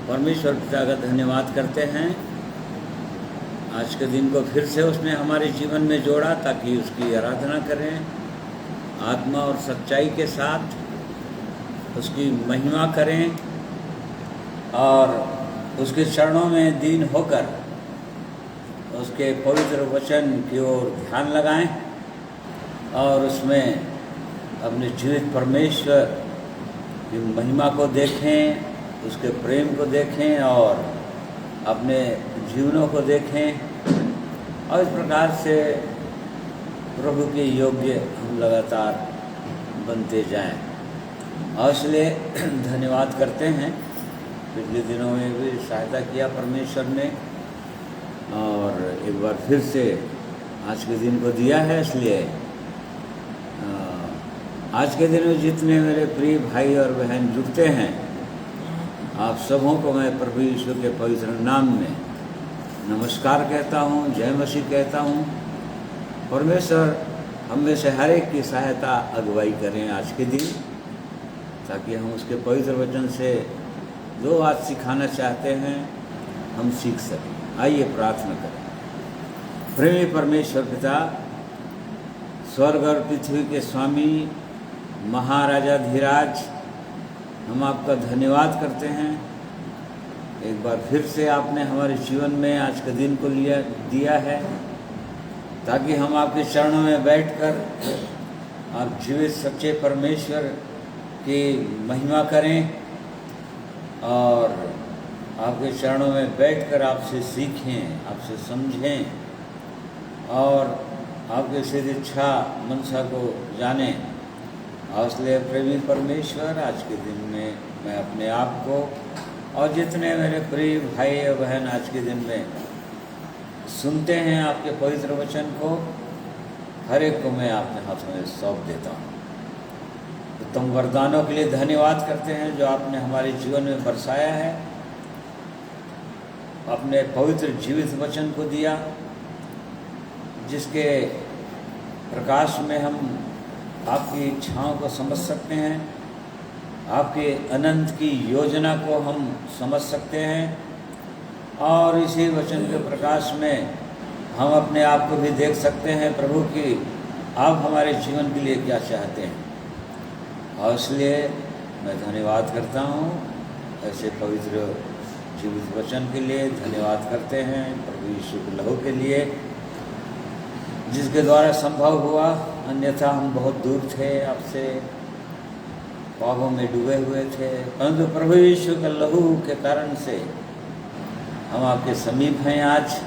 परमेश्वर पिता का धन्यवाद करते हैं। आज के दिन को फिर से उसने हमारे जीवन में जोड़ा ताकि उसकी आराधना करें, आत्मा और सच्चाई के साथ उसकी महिमा करें और उसके चरणों में दीन होकर उसके पवित्र वचन की ओर ध्यान लगाएं और उसमें अपने जीवित परमेश्वर की महिमा को देखें, उसके प्रेम को देखें और अपने जीवनों को देखें और इस प्रकार से प्रभु के योग्य हम लगातार बनते जाएं। और इसलिए धन्यवाद करते हैं, पिछले दिनों में भी सहायता किया परमेश्वर ने और एक बार फिर से आज के दिन को दिया है। इसलिए आज के दिन में जितने मेरे प्रिय भाई और बहन जुटते हैं, आप सबों को मैं प्रभु यीशु के पवित्र नाम में नमस्कार कहता हूँ, जय मसीह कहता हूँ। परमेश्वर हम में से हर एक की सहायता अगुवाई करें आज के दिन, ताकि हम उसके पवित्र वचन से जो बात सिखाना चाहते हैं हम सीख सकें। आइए प्रार्थना करें। प्रेमी परमेश्वर पिता, स्वर्ग और पृथ्वी के स्वामी, महाराजा धीराज, हम आपका धन्यवाद करते हैं। एक बार फिर से आपने हमारे जीवन में आज के दिन को दिया है ताकि हम आपके चरणों में बैठकर आप जीवित सच्चे परमेश्वर की महिमा करें और आपके चरणों में बैठकर आपसे सीखें, आपसे समझें और आपके सिद्ध इच्छा मनसा को जानें। और इसलिए प्रेमी परमेश्वर, आज के दिन में मैं अपने आप को और जितने मेरे प्रिय भाई और बहन आज के दिन में सुनते हैं आपके पवित्र वचन को, हर एक को मैं अपने हाथों में सौंप देता हूँ। उत्तम वरदानों के लिए धन्यवाद करते हैं जो आपने हमारे जीवन में बरसाया है, अपने पवित्र जीवित वचन को दिया, जिसके प्रकाश में हम आपकी इच्छाओं को समझ सकते हैं, आपके अनंत की योजना को हम समझ सकते हैं और इसी वचन के प्रकाश में हम अपने आप को भी देख सकते हैं प्रभु कि आप हमारे जीवन के लिए क्या चाहते हैं। और इसलिए मैं धन्यवाद करता हूँ ऐसे पवित्र जीवित वचन के लिए। धन्यवाद करते हैं प्रभु यीशु के लहू के लिए जिसके द्वारा संभव हुआ, अन्यथा हम बहुत दूर थे आपसे, पापों में डूबे हुए थे, परंतु प्रभु यीशु के लहू के कारण से हम आपके समीप हैं आज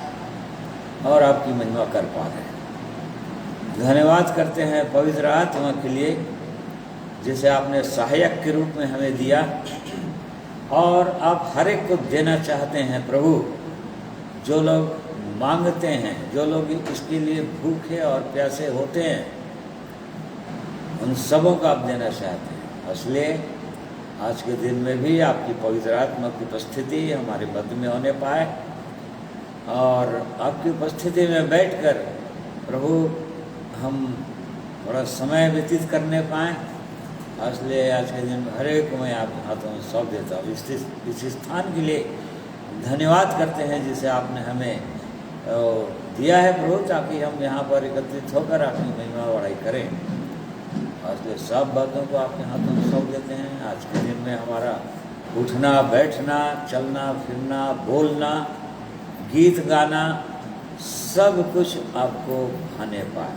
और आपकी महिमा कर पा रहे हैं। धन्यवाद करते हैं पवित्र आत्मा के लिए जिसे आपने सहायक के रूप में हमें दिया और आप हर एक को देना चाहते हैं प्रभु। जो लोग मांगते हैं, जो लोग इसके लिए भूखे और प्यासे होते हैं, उन सबों को आप देना चाहते हैं। इसलिए आज के दिन में भी आपकी पवित्र आत्मा की उपस्थिति हमारे मध्य में होने पाए और आपकी उपस्थिति में बैठकर प्रभु हम थोड़ा समय व्यतीत करने पाएँ। इसलिए आज के दिन में हर एक को मैं आपके हाथों में सौंप देता हूँ। इस स्थान के लिए धन्यवाद करते हैं जिसे आपने हमें दिया है प्रभु, ताकि हम यहाँ पर एकत्रित होकर अपनी महिमा बढ़ाई करें। और इसलिए सब बातों को आपके हाथों में सौंप देते हैं। आज के दिन में हमारा उठना, बैठना, चलना, फिरना, बोलना, गीत गाना, सब कुछ आपको भाने पाए।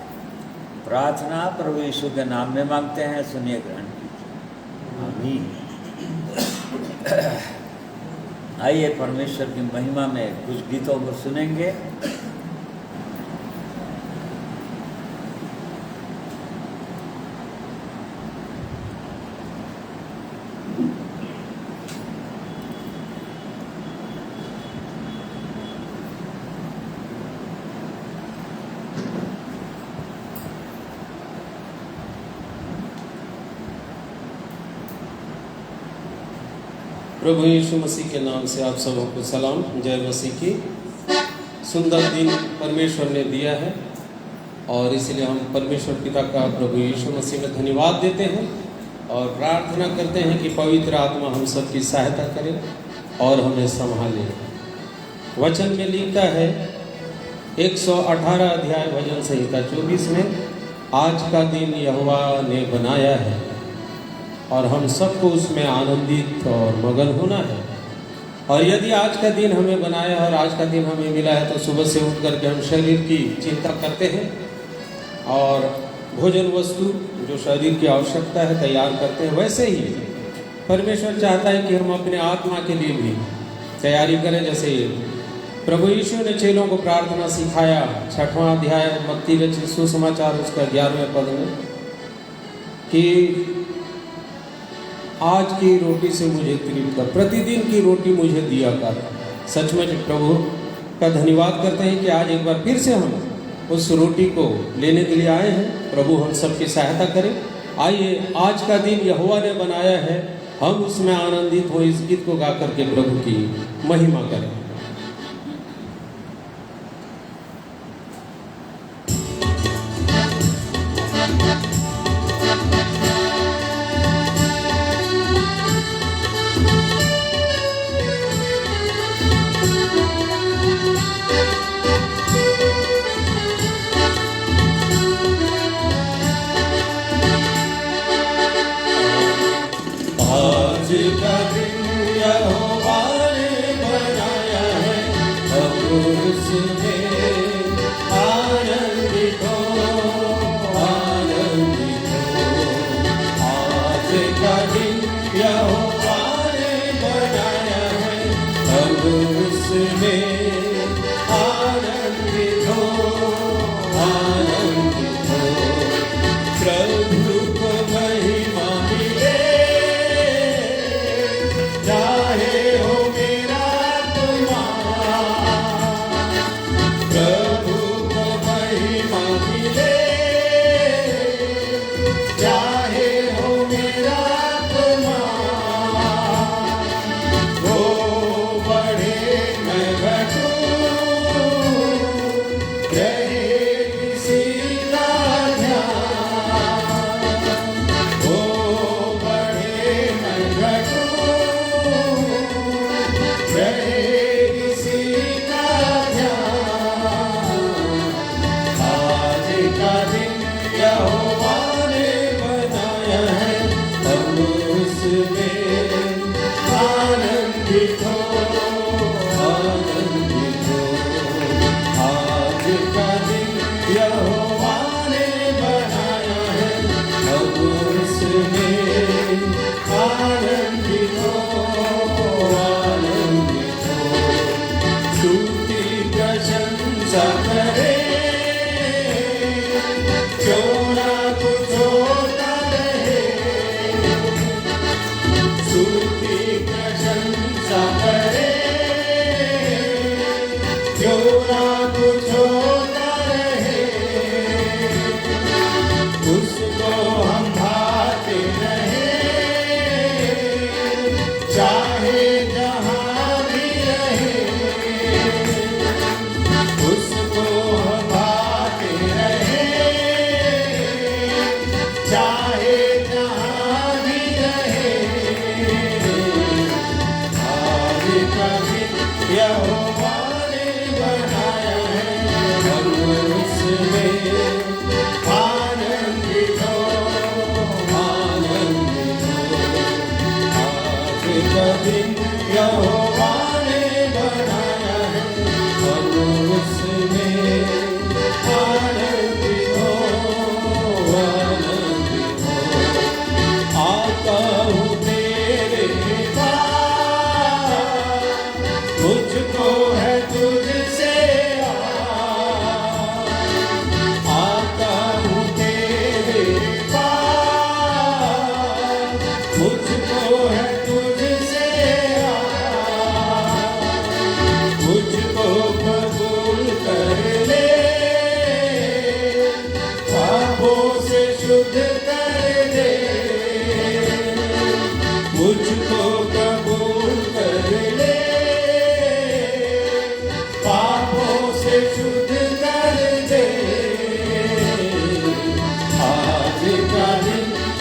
प्रार्थना प्रभु यीशु के नाम में मांगते हैं, सुनिए, ग्रहण कीजिए, आमीन। आइए परमेश्वर की महिमा में कुछ गीतों को सुनेंगे। प्रभु यीशु मसीह के नाम से आप सबों को सलाम, जय मसीह की। सुंदर दिन परमेश्वर ने दिया है और इसलिए हम परमेश्वर पिता का प्रभु यीशु मसीह में धन्यवाद देते हैं और प्रार्थना करते हैं कि पवित्र आत्मा हम सबकी सहायता करे और हमें संभाले। वचन में लिखा है 118 अध्याय भजन संहिता 24 में, आज का दिन यहोवा ने बनाया है और हम सबको उसमें आनंदित और मगन होना है। और यदि आज का दिन हमें बनाया है और आज का दिन हमें मिला है तो सुबह से उठ करके हम शरीर की चिंता करते हैं और भोजन वस्तु जो शरीर की आवश्यकता है तैयार करते हैं। वैसे ही परमेश्वर चाहता है कि हम अपने आत्मा के लिए भी तैयारी करें। जैसे प्रभु यीशु ने चेलों को प्रार्थना सिखाया, 6वां अध्याय मत्ती रचित सुसमाचार उसका 11वें पद में, कि आज की रोटी से मुझे तृप्त कर, प्रतिदिन की रोटी मुझे दिया कर। सचमुच प्रभु का धन्यवाद करते हैं कि आज एक बार फिर से हम उस रोटी को लेने के लिए आए हैं। प्रभु हम सबकी सहायता करें। आइए, आज का दिन यहोवा ने बनाया है, हम उसमें आनंदित हो। इस गीत को गा करके प्रभु की महिमा करें।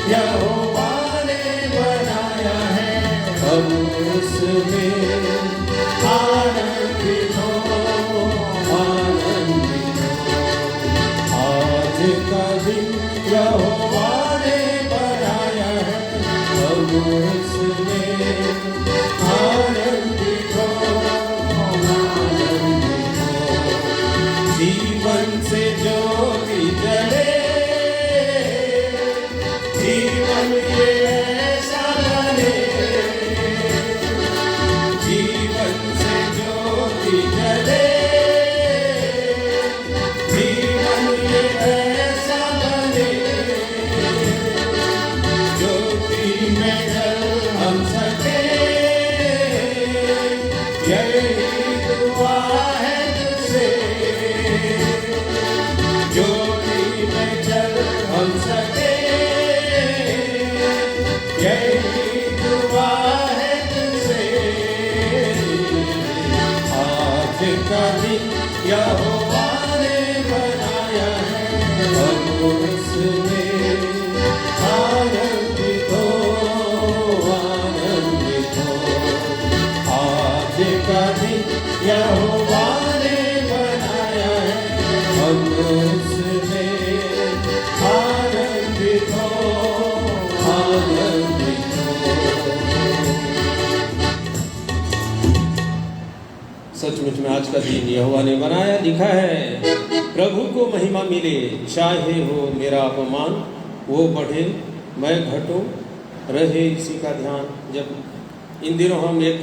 यहोवा ने बनाया है, हम उसमें यहोवा ने बनाया है, प्रभु इसमें आनंदित हो, आनंदित हो। जीवन से ज्योति जले, जीवन ये ऐसा बने, जीवन से ज्योति जले, जीवन ये ऐसा बने, ज्योति में जल हम सके, यही दुआ है तुझसे, ज्योति में जल हम सके, यही दुआ है तुझसे। आज का दिन यहोवा ने बनाया है, हम उसमें आनंदित हो, आनंदित हो। आज का दिन यहोवा ने बनाया है, हम उसमें आनंदित हो, आनंदित हो। सचमुच में आज का दिन यहोवा ने बनाया, लिखा है प्रभु को महिमा मिले, चाहे हो मेरा अपमान, वो बढ़े मैं घटूं, रहे इसी का ध्यान। जब इन दिनों हम एक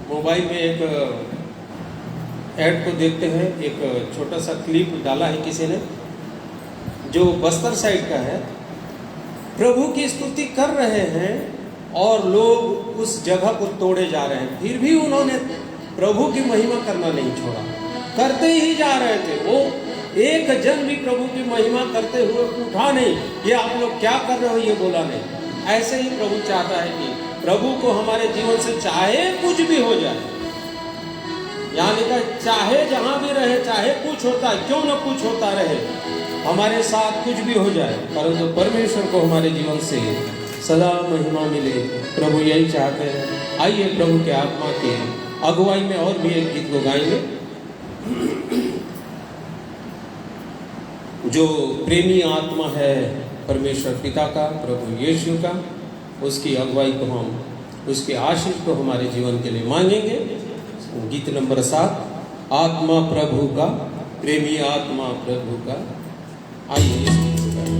मोबाइल में एक ऐड को देखते हैं, एक छोटा सा क्लिप डाला है किसी ने, जो बस्तर साइड का है। प्रभु की स्तुति कर रहे हैं और लोग उस जगह को तोड़े जा रहे हैं, फिर भी उन्होंने प्रभु की महिमा करना नहीं छोड़ा, करते ही जा रहे थे। वो एक जन भी प्रभु की महिमा करते हुए उठा नहीं, ये आप लोग क्या कर रहे हो, ये बोला नहीं। ऐसे ही प्रभु चाहता है कि प्रभु को हमारे जीवन से चाहे कुछ भी हो जाए, यहाँ लिखा चाहे जहाँ भी रहे, चाहे कुछ होता है, क्यों न कुछ होता रहे, हमारे साथ कुछ भी हो जाए, परंतु परमेश्वर को हमारे जीवन से सदा महिमा मिले। प्रभु यही चाहते हैं। आइए प्रभु के आत्मा के अगुवाई में और भी एक गीत को गाएंगे, जो प्रेमी आत्मा है परमेश्वर पिता का, प्रभु यीशु का, उसकी अगुवाई को हम, उसके आशीष को हमारे जीवन के लिए मांगेंगे। गीत नंबर 7, आत्मा प्रभु का, प्रेमी आत्मा प्रभु का। आइए इस गीत को गाएं।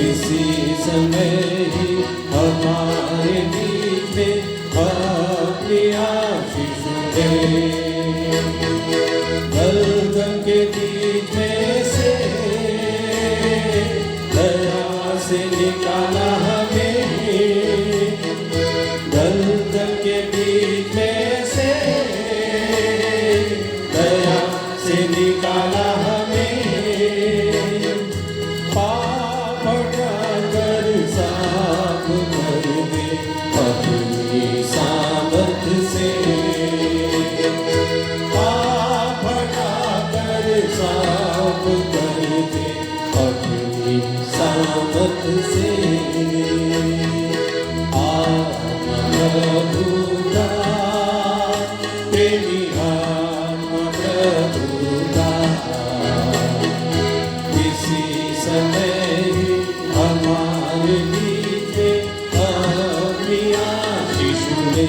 इसी समय ही हमारे बीच में अपनी आशीष दे। दलदल के बीच में से दया से निकाला हमें, दलदल के बीच में से दया से निकाला हमें। सामर्थ से हमारे बीच में अपनी आशीष दे।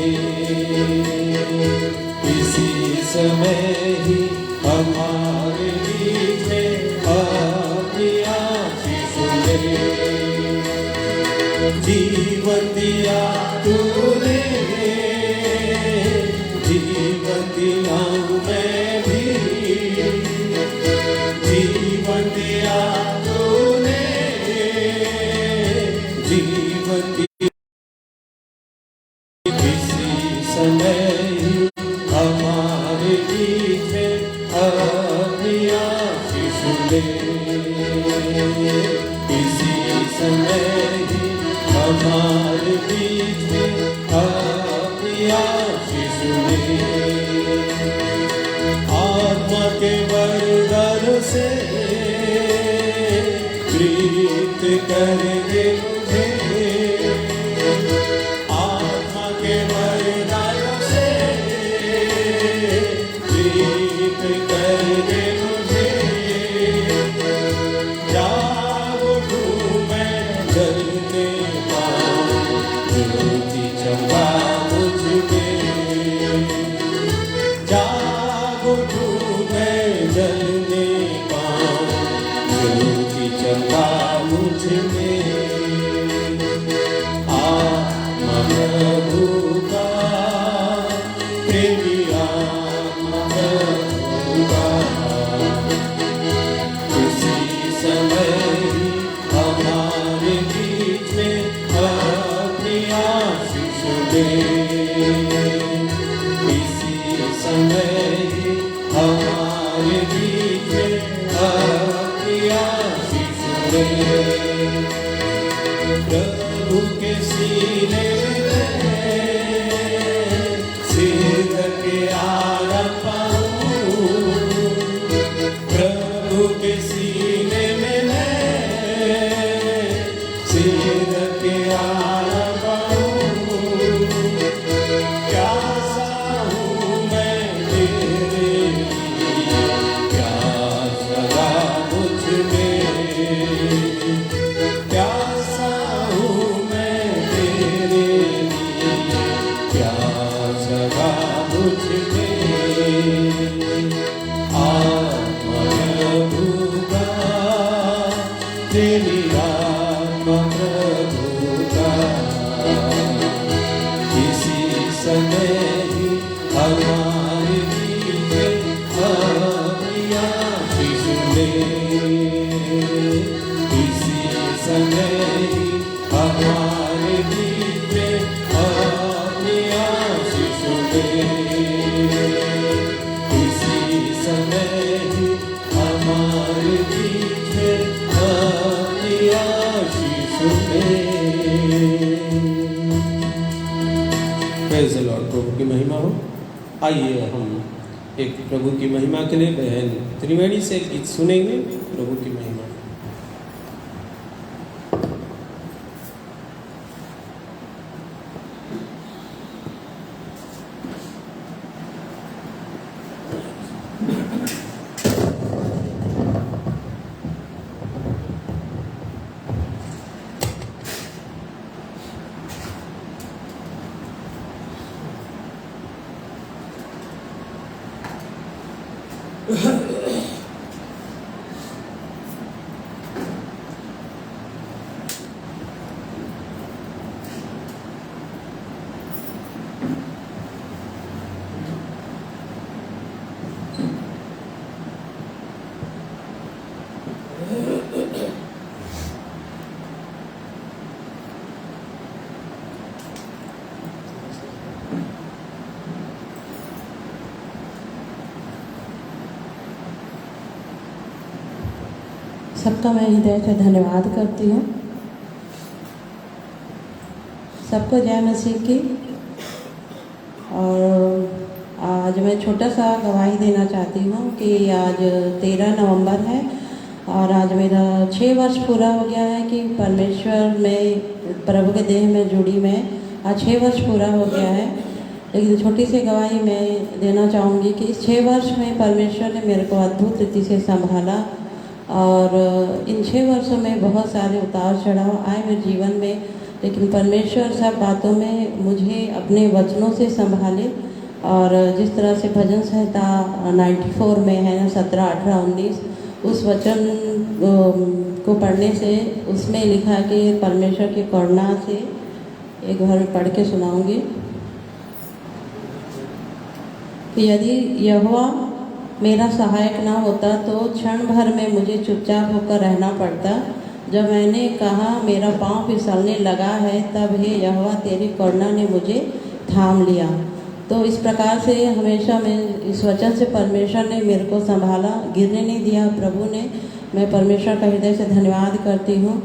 इसी समय ही हमारे बीच में अपनी आशीष दे। जीवन दिया तूने, जीवन दिलाऊं मैं भी। जीवन दिया तूने, जीवन दिया। इसी समय ही हमारे बीच में अपनी आशीष दे। इसी समय ही हमारे बीच में अपनी आशीष दे। आत्मा के वरदान से प्रीत कर दे मुझे। आत्मा के वरदान से प्रीत कर दे मुझे। जाग उठूं मैं जलने पाऊं ज्योति चमका मुझ में। जाग उठूं मैं जलने पाऊं ज्योति चमका मुझ में। आत्मा प्रभु का, प्रेमी आत्मा प्रभु का। उसी समय ही हमारे बीच में अपनी आशीष दे। इसी समय ही हमारे बीच में अपनी आशीष दे। प्रभु के सीने में सिर के आराम पाऊं। प्रभु के सीने में मैं सिर के आराम पाऊं। प्यासा हूँ मैं तेरे लिए, प्यास लगा मुझ में। प्यासा हूँ मैं तेरे लिए, प्यास लगा मुझ में। आत्मा प्रभु का, तेरी आत्मा प्रभु का। इसी समय ही हमारे बीच में अपनी आशीष दे। इसी समय ही हमारे बीच में अपनी आशीष दे। इसी समय ही हमारे बीच में अपनी आशीष दे। Praise the lord. प्रभु की महिमा हो। आइए हम एक प्रभु की महिमा के लिए बहन त्रिवेणी से गीत सुनेंगे। प्रभु की महिमा। सबका मैं हृदय से धन्यवाद करती हूँ। सबको जय मसीह की। और आज मैं छोटा सा गवाही देना चाहती हूँ कि आज 13 नवंबर है और आज मेरा 6 वर्ष पूरा हो गया है कि परमेश्वर में प्रभु के देह में जुड़ी मैं आज 6 वर्ष पूरा हो गया है। लेकिन छोटी सी गवाही मैं देना चाहूँगी कि इस 6 वर्ष में परमेश्वर ने मेरे को अद्भुत रीति से संभाला और इन 6 वर्षों में बहुत सारे उतार चढ़ाव आए मेरे जीवन में, लेकिन परमेश्वर सब बातों में मुझे अपने वचनों से संभाले। और जिस तरह से भजन संहिता 94 में है ना, 17, 18, 19, उस वचन को पढ़ने से उसमें लिखा है कि परमेश्वर की करुणा से, एक बार मैं पढ़ के सुनाऊंगी कि यदि यहोवा मेरा सहायक ना होता तो क्षण भर में मुझे चुपचाप होकर रहना पड़ता। जब मैंने कहा मेरा पाँव फिसलने लगा है, तब हे यहोवा तेरी करुणा ने मुझे थाम लिया। तो इस प्रकार से हमेशा मैं इस वचन से परमेश्वर ने मेरे को संभाला, गिरने नहीं दिया प्रभु ने। मैं परमेश्वर का हृदय से धन्यवाद करती हूँ।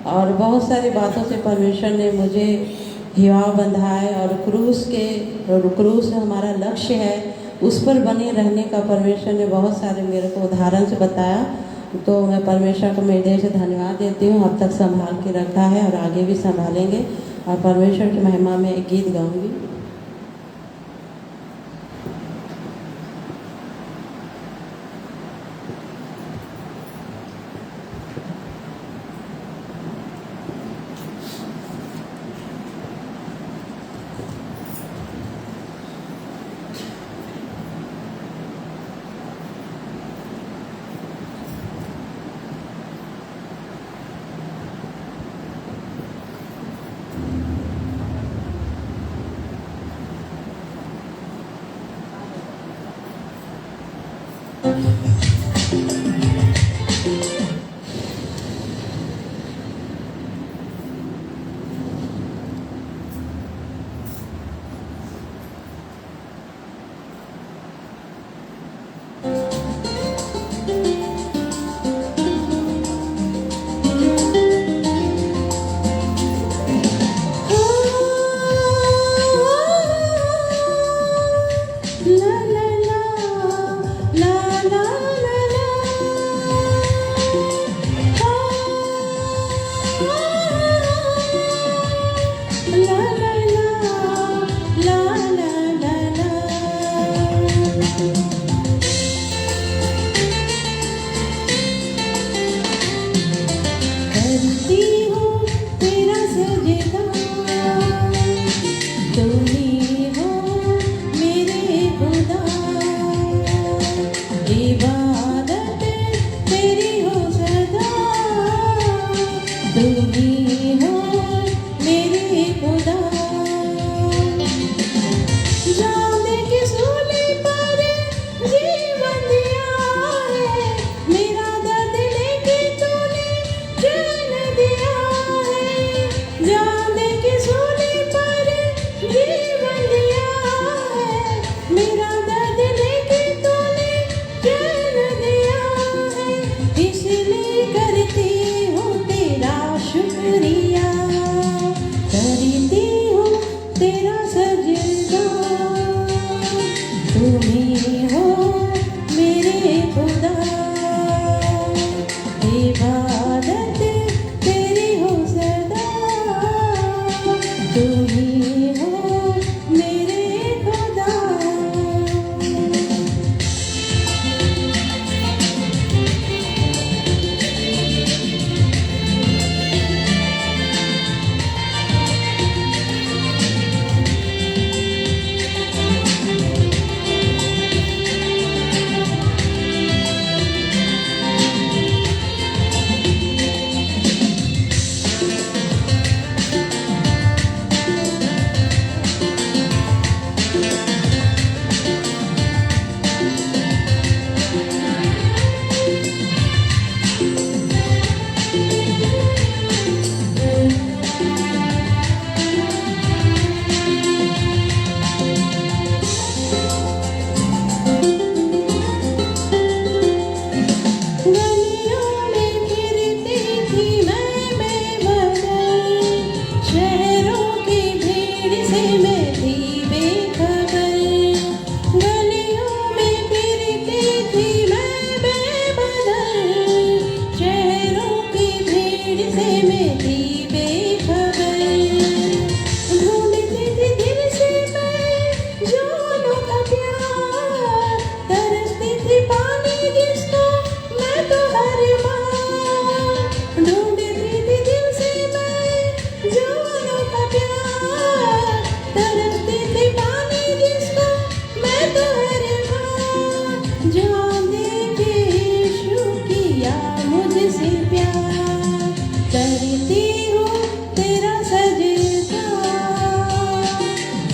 और बहुत सारी बातों से परमेश्वर ने मुझे हियाव बंधा है, और क्रूस हमारा लक्ष्य है, उस पर बने रहने का परमेश्वर ने बहुत सारे मेरे को उदाहरण से बताया। तो मैं परमेश्वर को मेरे हृदय से धन्यवाद देती हूँ, अब तक संभाल के रखा है और आगे भी संभालेंगे, और परमेश्वर की महिमा में एक गीत गाऊंगी।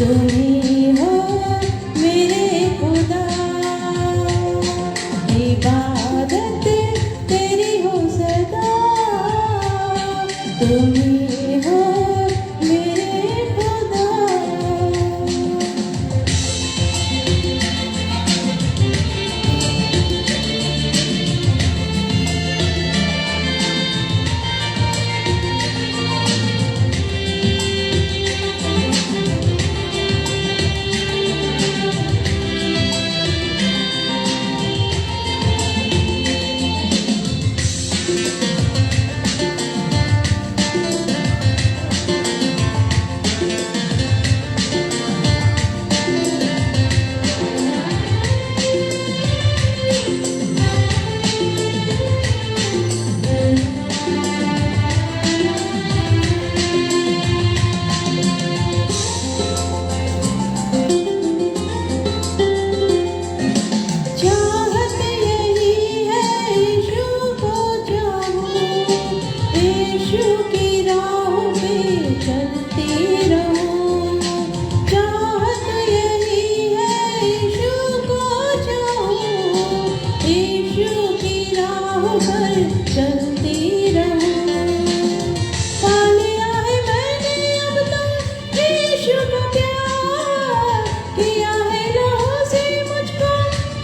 तुम ही हो मेरे खुदा, इबादत तेरी हो सदा, तुम ही हो मेरे खुदा। चाहत यही है यीशु को चाहूं, यीशु की राह पे चलती रहूं। चाहत यही है यीशु को चाहूं, यीशु की राह पर चलती रहूं। पा लिया है मैंने अब तक यीशु का प्यार, किया है लहू से मुझको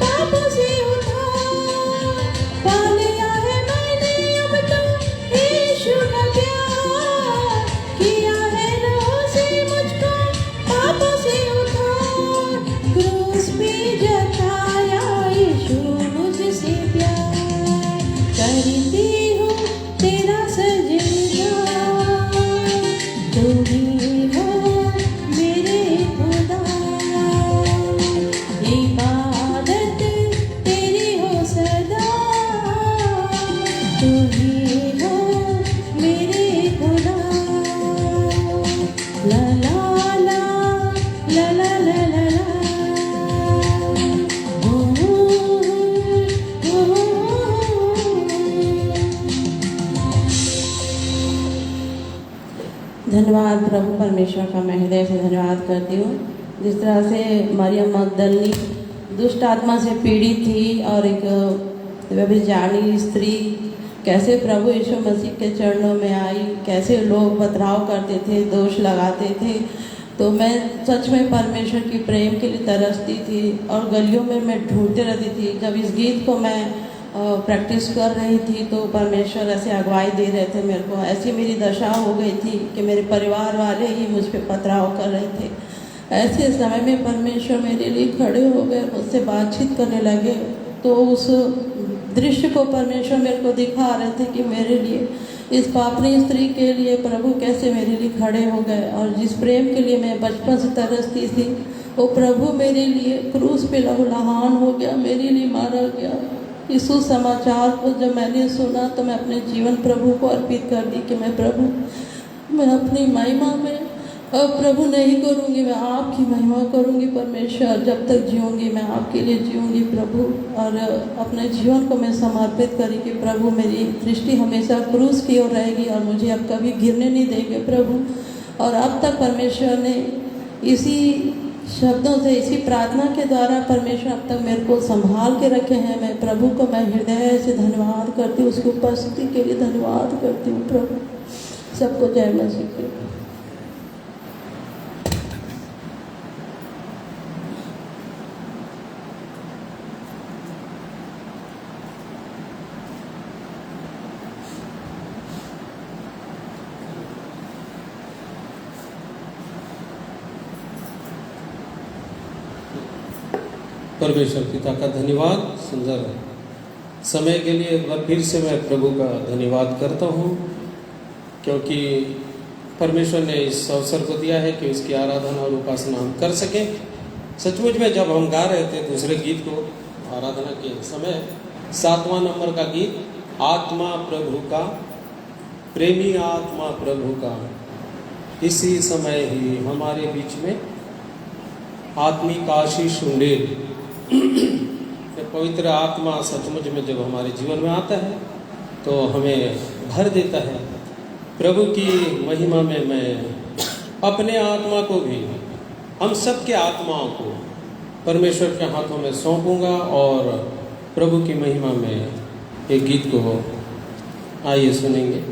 पापों से उद्धार। पा लिया है मैंने अब तक यीशु का प्यार, किया है लहू से मुझको पापों से उद्धार। क्रूस पे जताया यीशु मुझसे प्यार, करती हूँ तेरा सजदा, तुम ही हो मेरे खुदा, इबादत तेरी हो सदा, तुम ही हो मेरे खुदा। ला ला ला ला ला ला ला ला, ओ, ओ, ओ, धन्यवाद प्रभु परमेश्वर का मैं हृदय से धन्यवाद करती हूँ। जिस तरह से मरियम मगदलनी दुष्ट आत्मा से पीड़ित थी और एक व्यभिचारिणी स्त्री कैसे प्रभु यीशु मसीह के चरणों में आई, कैसे लोग पथराव करते थे, दोष लगाते थे, तो मैं सच में परमेश्वर की प्रेम के लिए तरसती थी और गलियों में मैं ढूंढते रहती थी। जब इस गीत को मैं प्रैक्टिस कर रही थी तो परमेश्वर ऐसे अगुवाई दे रहे थे मेरे को। ऐसी मेरी दशा हो गई थी कि मेरे परिवार वाले ही मुझ पर पथराव कर रहे थे। ऐसे समय में परमेश्वर मेरे लिए खड़े हो गए, मुझसे बातचीत करने लगे। तो उस दृश्य को परमेश्वर मेरे को दिखा रहे थे कि मेरे लिए, इस पापनी स्त्री के लिए प्रभु कैसे मेरे लिए खड़े हो गए। और जिस प्रेम के लिए मैं बचपन से तरसती थी, वो प्रभु मेरे लिए क्रूस पे लहूलुहान हो गया, मेरे लिए मारा गया। इस समाचार को जब मैंने सुना तो मैं अपने जीवन प्रभु को अर्पित कर दी कि मैं प्रभु, मैं अपनी महिमा में अब प्रभु नहीं करूँगी, मैं आपकी महिमा करूँगी परमेश्वर। जब तक जीऊँगी मैं आपके लिए जीऊँगी प्रभु, और अपने जीवन को मैं समर्पित करी कि प्रभु मेरी दृष्टि हमेशा क्रूस की ओर रहेगी और मुझे अब कभी गिरने नहीं देंगे प्रभु। और अब तक परमेश्वर ने इसी शब्दों से, इसी प्रार्थना के द्वारा परमेश्वर अब तक मेरे को संभाल के रखे हैं। मैं प्रभु को मैं हृदय से धन्यवाद करती हूँ, उसकी उपस्थिति के लिए धन्यवाद करती हूँ प्रभु। सबको जय मसीह की। परमेश्वर पिता का धन्यवाद सुंदर समय के लिए एक बार फिर से मैं प्रभु का धन्यवाद करता हूँ, क्योंकि परमेश्वर ने इस अवसर को दिया है कि उसकी आराधना और उपासना हम कर सकें। सचमुच में जब हम गा रहे थे दूसरे गीत को आराधना के समय, 7वां नंबर का गीत, आत्मा प्रभु का, प्रेमी आत्मा प्रभु का, इसी समय ही हमारे बीच में आत्मिक आशीष उंडेल। पवित्र आत्मा सचमुच में जब हमारे जीवन में आता है तो हमें भर देता है। प्रभु की महिमा में मैं अपने आत्मा को भी हम सबके आत्माओं को परमेश्वर के हाथों में सौंपूंगा और प्रभु की महिमा में एक गीत को आइए सुनेंगे।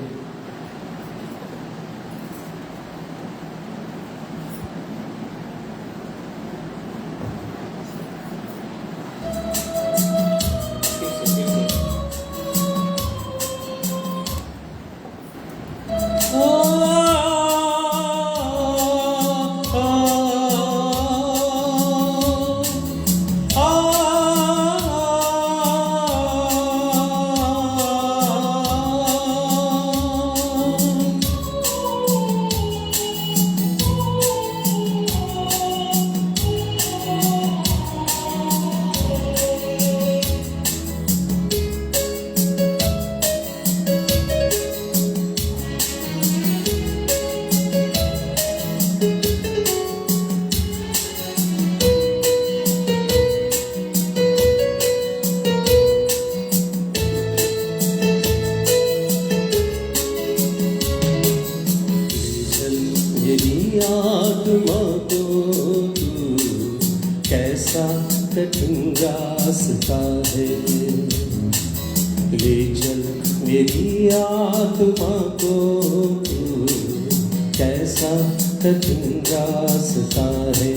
आत्मा को तू कैसा कठिन रास्ता है, ले चल मेरी आत्मा को तू कैसा कठिन रास्ता है।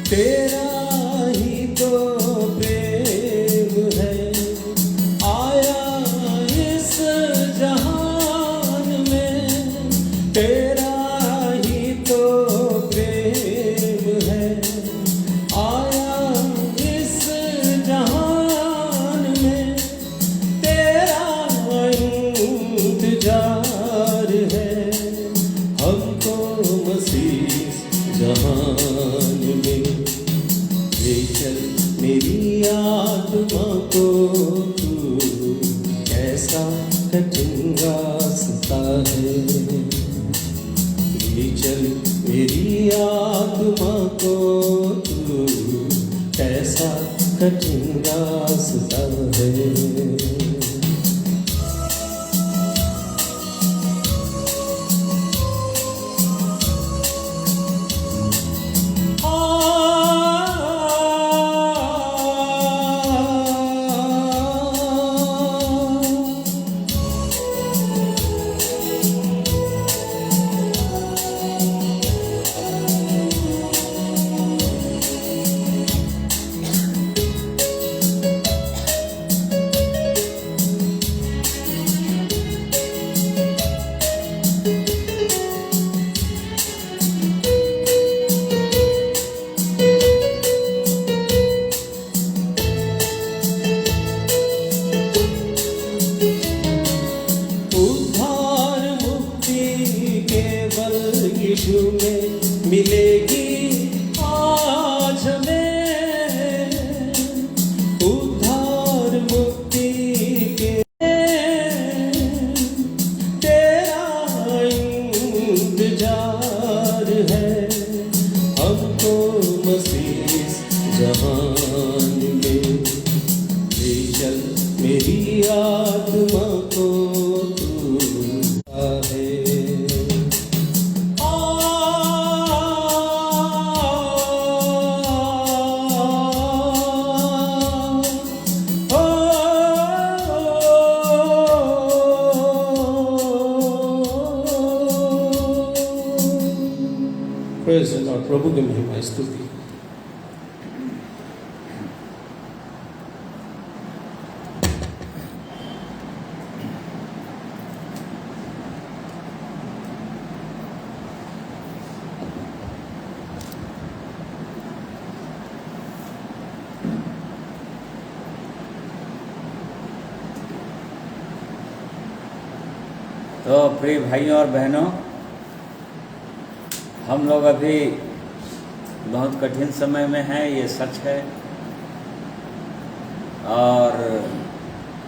तेरा ही तो प्रेम है आया इस जहान में, तेरा ही तो प्रेम है आया इस जहान में, तेरा इंतजार है हमको मसीह जहान में। ले चल मेरी आत्मा को तू कैसा कठिन रास्ता है, ले चल मेरी आत्मा को तू कैसा कठिन रास्ता है। यीशु में मिलेगी आज हमें, उद्धार मुक्ति के तेरा इंतजार है हमको मसीह जहान में। ले चल मेरी आत्मा को तू है। Praise the lord. प्रभु की महिमा स्तुति। तो प्रिय भाइयों और बहनों, हम लोग अभी बहुत कठिन समय में हैं, ये सच है। और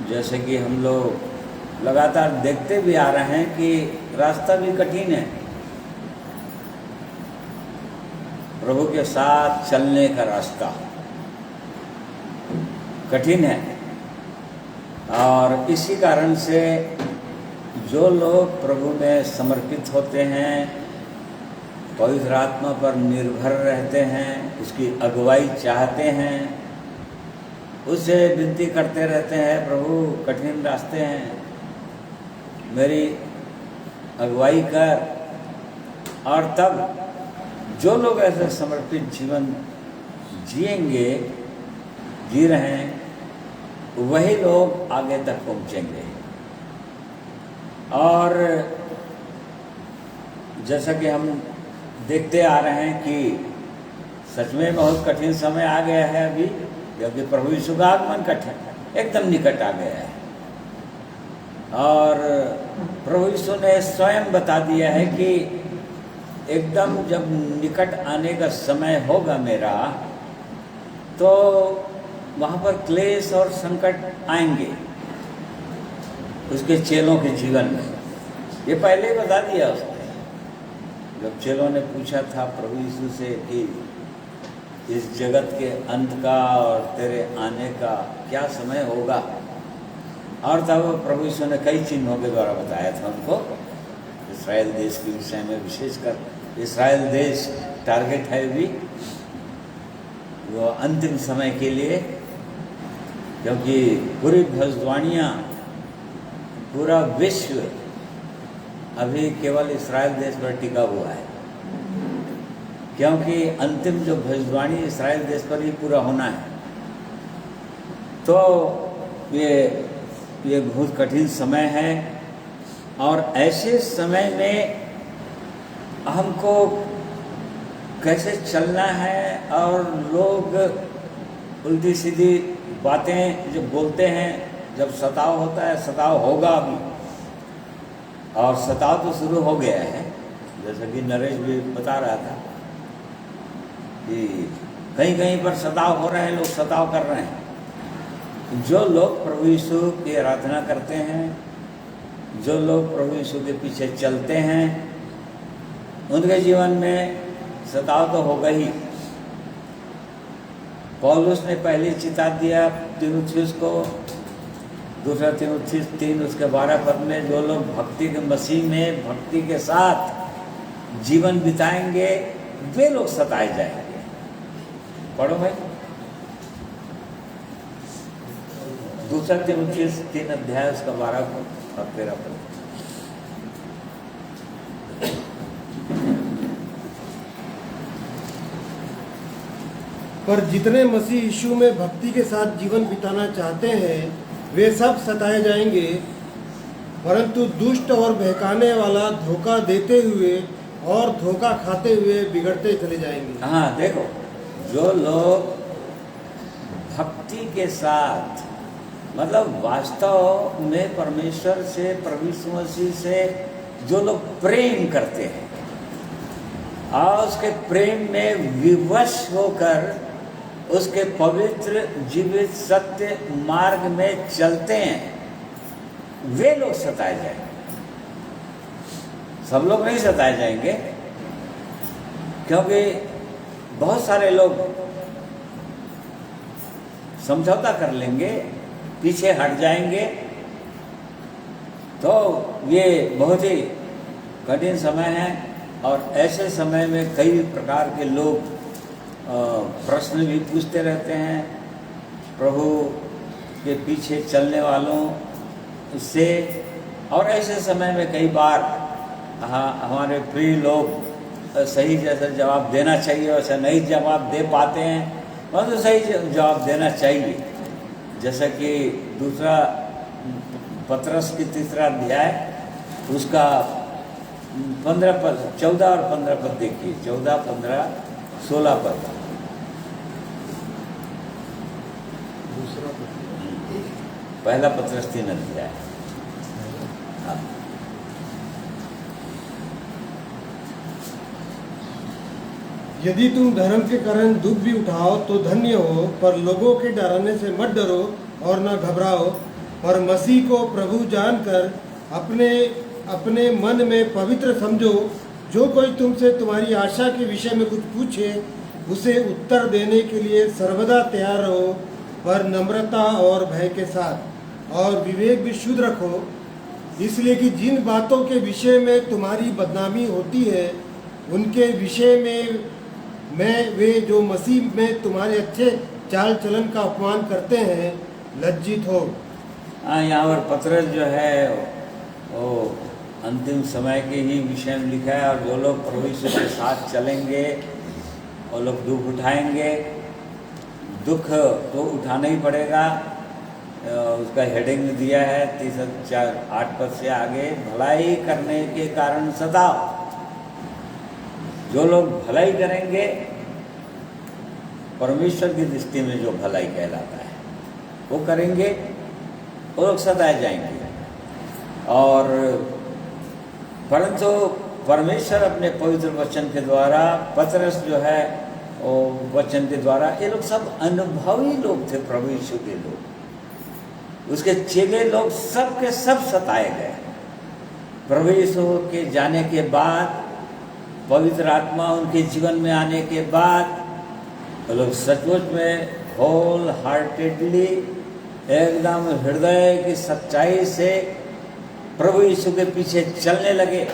जैसे कि हम लोग लगातार देखते भी आ रहे हैं कि रास्ता भी कठिन है, प्रभु के साथ चलने का रास्ता कठिन है। और इसी कारण से जो लोग प्रभु में समर्पित होते हैं, पवित्र आत्मा पर निर्भर रहते हैं, उसकी अगुवाई चाहते हैं, उससे विनती करते रहते हैं, प्रभु कठिन रास्ते हैं, मेरी अगुवाई कर। और तब जो लोग ऐसे समर्पित जीवन जिएंगे, जी रहे हैं, वही लोग आगे तक पहुंचेंगे। और जैसा कि हम देखते आ रहे हैं कि सच में बहुत कठिन समय आ गया है अभी, क्योंकि प्रभु यीशु का आगमन कठिन एकदम निकट आ गया है। और प्रभु यीशु ने स्वयं बता दिया है कि एकदम जब निकट आने का समय होगा मेरा, तो वहाँ पर क्लेश और संकट आएंगे उसके चेलों के जीवन में। ये पहले ही बता दिया उसने। जब चेलों ने पूछा था प्रभु यीशु से कि इस जगत के अंत का और तेरे आने का क्या समय होगा, और तब प्रभु यीशु ने कई चिन्हों के द्वारा बताया था उनको। इस्राएल देश के विषय में विशेषकर, इस्राएल देश टारगेट है भी वो अंतिम समय के लिए, क्योंकि पूरी भविष्यवाणियाँ, पूरा विश्व अभी केवल इस्राएल देश पर टिका हुआ है, क्योंकि अंतिम जो भविष्यवाणी इस्राएल देश पर ही पूरा होना है। तो ये बहुत कठिन समय है, और ऐसे समय में हमको कैसे चलना है। और लोग उल्टी सीधी बातें जो बोलते हैं, जब सताव होता है, सताव होगा अभी, और सताव तो शुरू हो गया है, जैसा कि नरेश भी बता रहा था कि कहीं कहीं पर सताव हो रहे हैं, लोग सताव कर रहे हैं। जो लोग प्रभु यीशु की आराधना करते हैं, जो लोग प्रभु यीशु के पीछे चलते हैं, उनके जीवन में सताव तो होगा ही। पौलुस ने पहले चिता दिया तीमुथियुस को, दूसरा तीमुथियुस 3 उसके 12 पद में, जो लोग भक्ति के मसीह में भक्ति के साथ जीवन बिताएंगे, वे लोग सताए जाएंगे। पढ़ो भाई, दूसरा तीमुथियुस 3 अध्याय उसका 12 पद और 13 पद। पर जितने मसीह यीशु में भक्ति के साथ जीवन बिताना चाहते हैं, वे सब सताए जाएंगे, परंतु दुष्ट और बहकाने वाला धोखा देते हुए और धोखा खाते हुए बिगड़ते चले जाएंगे। हाँ, देखो, जो लोग भक्ति के साथ, मतलब वास्तव में परमेश्वर से, प्रभु यीशु मसीह से जो लोग प्रेम करते हैं और उसके प्रेम में विवश होकर उसके पवित्र जीवित सत्य मार्ग में चलते हैं, वे लोग सताए जाएंगे। सब लोग नहीं सताए जाएंगे, क्योंकि बहुत सारे लोग समझौता कर लेंगे, पीछे हट जाएंगे। तो ये बहुत ही कठिन समय है, और ऐसे समय में कई प्रकार के लोग प्रश्न भी पूछते रहते हैं प्रभु के पीछे चलने वालों से। और ऐसे समय में कई बार हमारे प्रिय लोग सही जैसा जवाब देना चाहिए वैसा नहीं जवाब दे पाते हैं, परंतु सही जवाब देना चाहिए। जैसा कि दूसरा पत्रस की 3रा अध्याय उसका 15 पद, 14 और 15 पद देखिए, 14, 15, 16 पद। पहला पत्रस 3 अध्याय। हाँ। यदि तुम धर्म के कारण दुख भी उठाओ तो धन्य हो, पर लोगों के डराने से मत डरो और न घबराओ, पर मसीह को प्रभु जानकर अपने अपने मन में पवित्र समझो। जो कोई तुमसे तुम्हारी आशा के विषय में कुछ पूछे, उसे उत्तर देने के लिए सर्वदा तैयार रहो, पर नम्रता और भय के साथ, और विवेक भी शुद्ध रखो, इसलिए कि जिन बातों के विषय में तुम्हारी बदनामी होती है, उनके विषय में वे जो मसीह में तुम्हारे अच्छे चाल चलन का अपमान करते हैं लज्जित हो। यहाँ पर पतरस जो है वो अंतिम समय के ही विषय में लिखा है, और जो लोग प्रभु यीशु के साथ चलेंगे वो लोग दुख उठाएंगे। दुख तो उठाना ही पड़ेगा। उसका हेडिंग दिया है 8 पद से आगे, भलाई करने के कारण सताओ। जो लोग भलाई करेंगे, परमेश्वर की दृष्टि में जो भलाई कहलाता है वो करेंगे, वो लोग सताए जाएंगे। और परंतु परमेश्वर अपने पवित्र वचन के द्वारा, पतरस जो है वो वचन के द्वारा, ये लोग सब अनुभवी लोग थे, प्रभु यीशु के लोग, उसके चेले लोग सब के सब सताए गए। प्रभु यीशु के जाने के बाद, पवित्र आत्मा उनके जीवन में आने के बाद, वो लोग सचमुच में होल हार्टेडली, एकदम हृदय की सच्चाई से प्रभु यीशु के पीछे चलने लगे,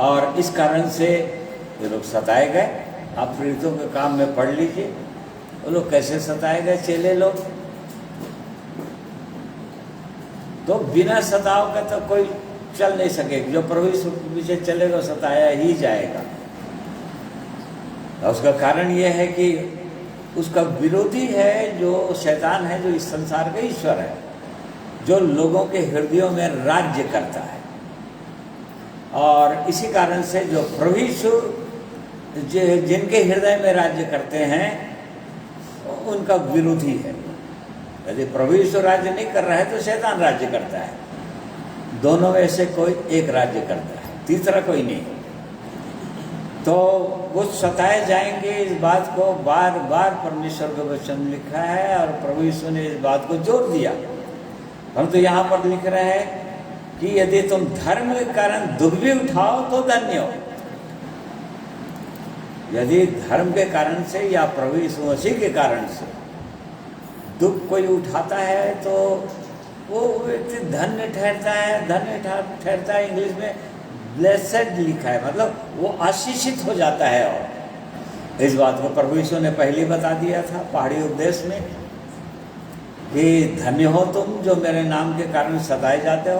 और इस कारण से ये लोग सताए गए। आप प्रेरितों के काम में पढ़ लीजिए, वो लोग कैसे सताए गए चेले लोग। तो बिना सताव का तो कोई चल नहीं सकेगा। जो प्रभु यीशु के पीछे चलेगा सताया ही जाएगा। और उसका कारण यह है कि उसका विरोधी है जो शैतान है, जो इस संसार का ईश्वर है, जो लोगों के हृदयों में राज्य करता है। और इसी कारण से जो प्रभु यीशु जिनके हृदय में राज्य करते हैं, उनका विरोधी है। यदि प्रभु यीशु राज्य नहीं कर रहा है तो शैतान राज्य करता है। दोनों में से कोई एक राज्य करता है, तीसरा कोई नहीं। तो वो सताए जाएंगे, इस बात को बार बार परमेश्वर के वचन में लिखा है, और प्रभु यीशु ने इस बात को जोर दिया। हम तो यहाँ पर लिख रहे हैं कि यदि तुम धर्म के कारण दुख भी उठाओ तो धन्य हो। यदि धर्म के कारण से या प्रभु यीशु मसीह के कारण से दुख कोई उठाता है तो वो व्यक्ति धन्य ठहरता है। धन्य ठहरता है, इंग्लिश में ब्लेसेड लिखा है, मतलब वो आशीषित हो जाता है। और इस बात को प्रभु यीशु ने पहले बता दिया था पहाड़ी उपदेश में कि धन्य हो तुम जो मेरे नाम के कारण सताए जाते हो,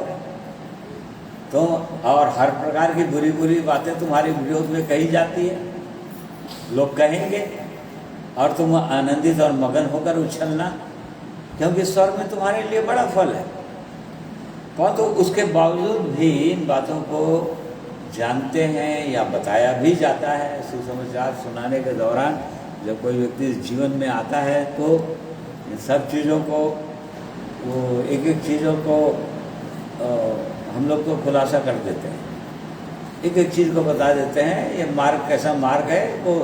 तो और हर प्रकार की बुरी बुरी बातें तुम्हारे विरोध में कही जाती है, लोग कहेंगे, और तुम आनंदित और मगन होकर उछलना, क्योंकि स्वर्ग में तुम्हारे लिए बड़ा फल है। परंतु उसके बावजूद भी इन बातों को जानते हैं या बताया भी जाता है। सुसमाचार सुनाने के दौरान जब कोई व्यक्ति जीवन में आता है तो इन सब चीज़ों को, वो एक एक चीज़ों को हम लोग तो खुलासा कर देते हैं, एक एक चीज़ को बता देते हैं। ये मार्ग कैसा मार्ग है वो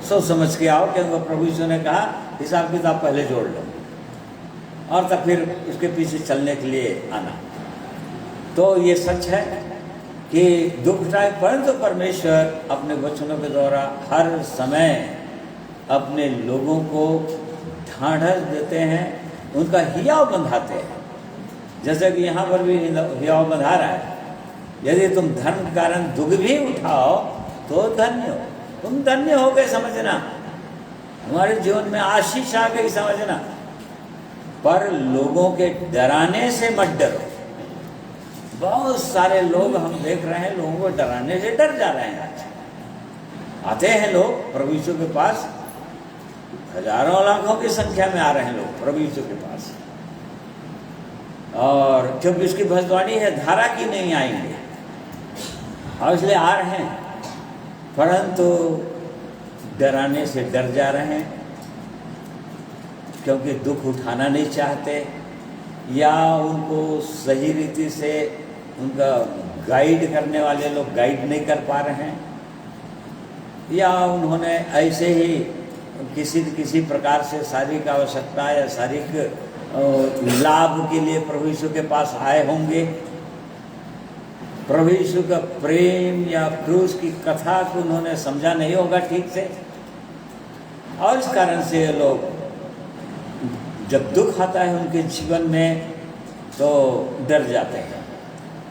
सोच समझ के आओ, क्योंकि प्रभु यीशु ने कहा हिसाब किताब पहले जोड़ लो और तब फिर उसके पीछे चलने के लिए आना। तो ये सच है कि दुख उठाए, परंतु परमेश्वर अपने वचनों के द्वारा हर समय अपने लोगों को ढांढस देते हैं, उनका हियाव बंधाते हैं। जैसे कि यहाँ पर भी हियाव बंधा रहा है, यदि तुम धर्म के कारण दुख भी उठाओ तो धन्य हो। तुम धन्य हो गए समझना, हमारे जीवन में आशीष आ गई समझना, पर लोगों के डराने से मत डरो। बहुत सारे लोग हम देख रहे हैं, लोगों को डराने से डर जा रहे हैं। आज आते हैं लोग प्रभु यीशु के पास, हजारों लाखों की संख्या में आ रहे हैं लोग प्रभु यीशु के पास, और क्योंकि उसकी भविष्यवाणी है धारा की नहीं आएंगे, और इसलिए आ रहे हैं, परंतु डराने से डर जा रहे हैं, क्योंकि दुख उठाना नहीं चाहते, या उनको सही रीति से उनका गाइड करने वाले लोग गाइड नहीं कर पा रहे हैं। या उन्होंने ऐसे ही किसी प्रकार से शारीरिक आवश्यकता या शारीरिक लाभ के लिए प्रभु यीशु के पास आए होंगे। प्रभु यीशु का प्रेम या क्रूस की कथा को उन्होंने समझा नहीं होगा ठीक से, और इस कारण से ये लोग जब दुख आता है उनके जीवन में तो डर जाते हैं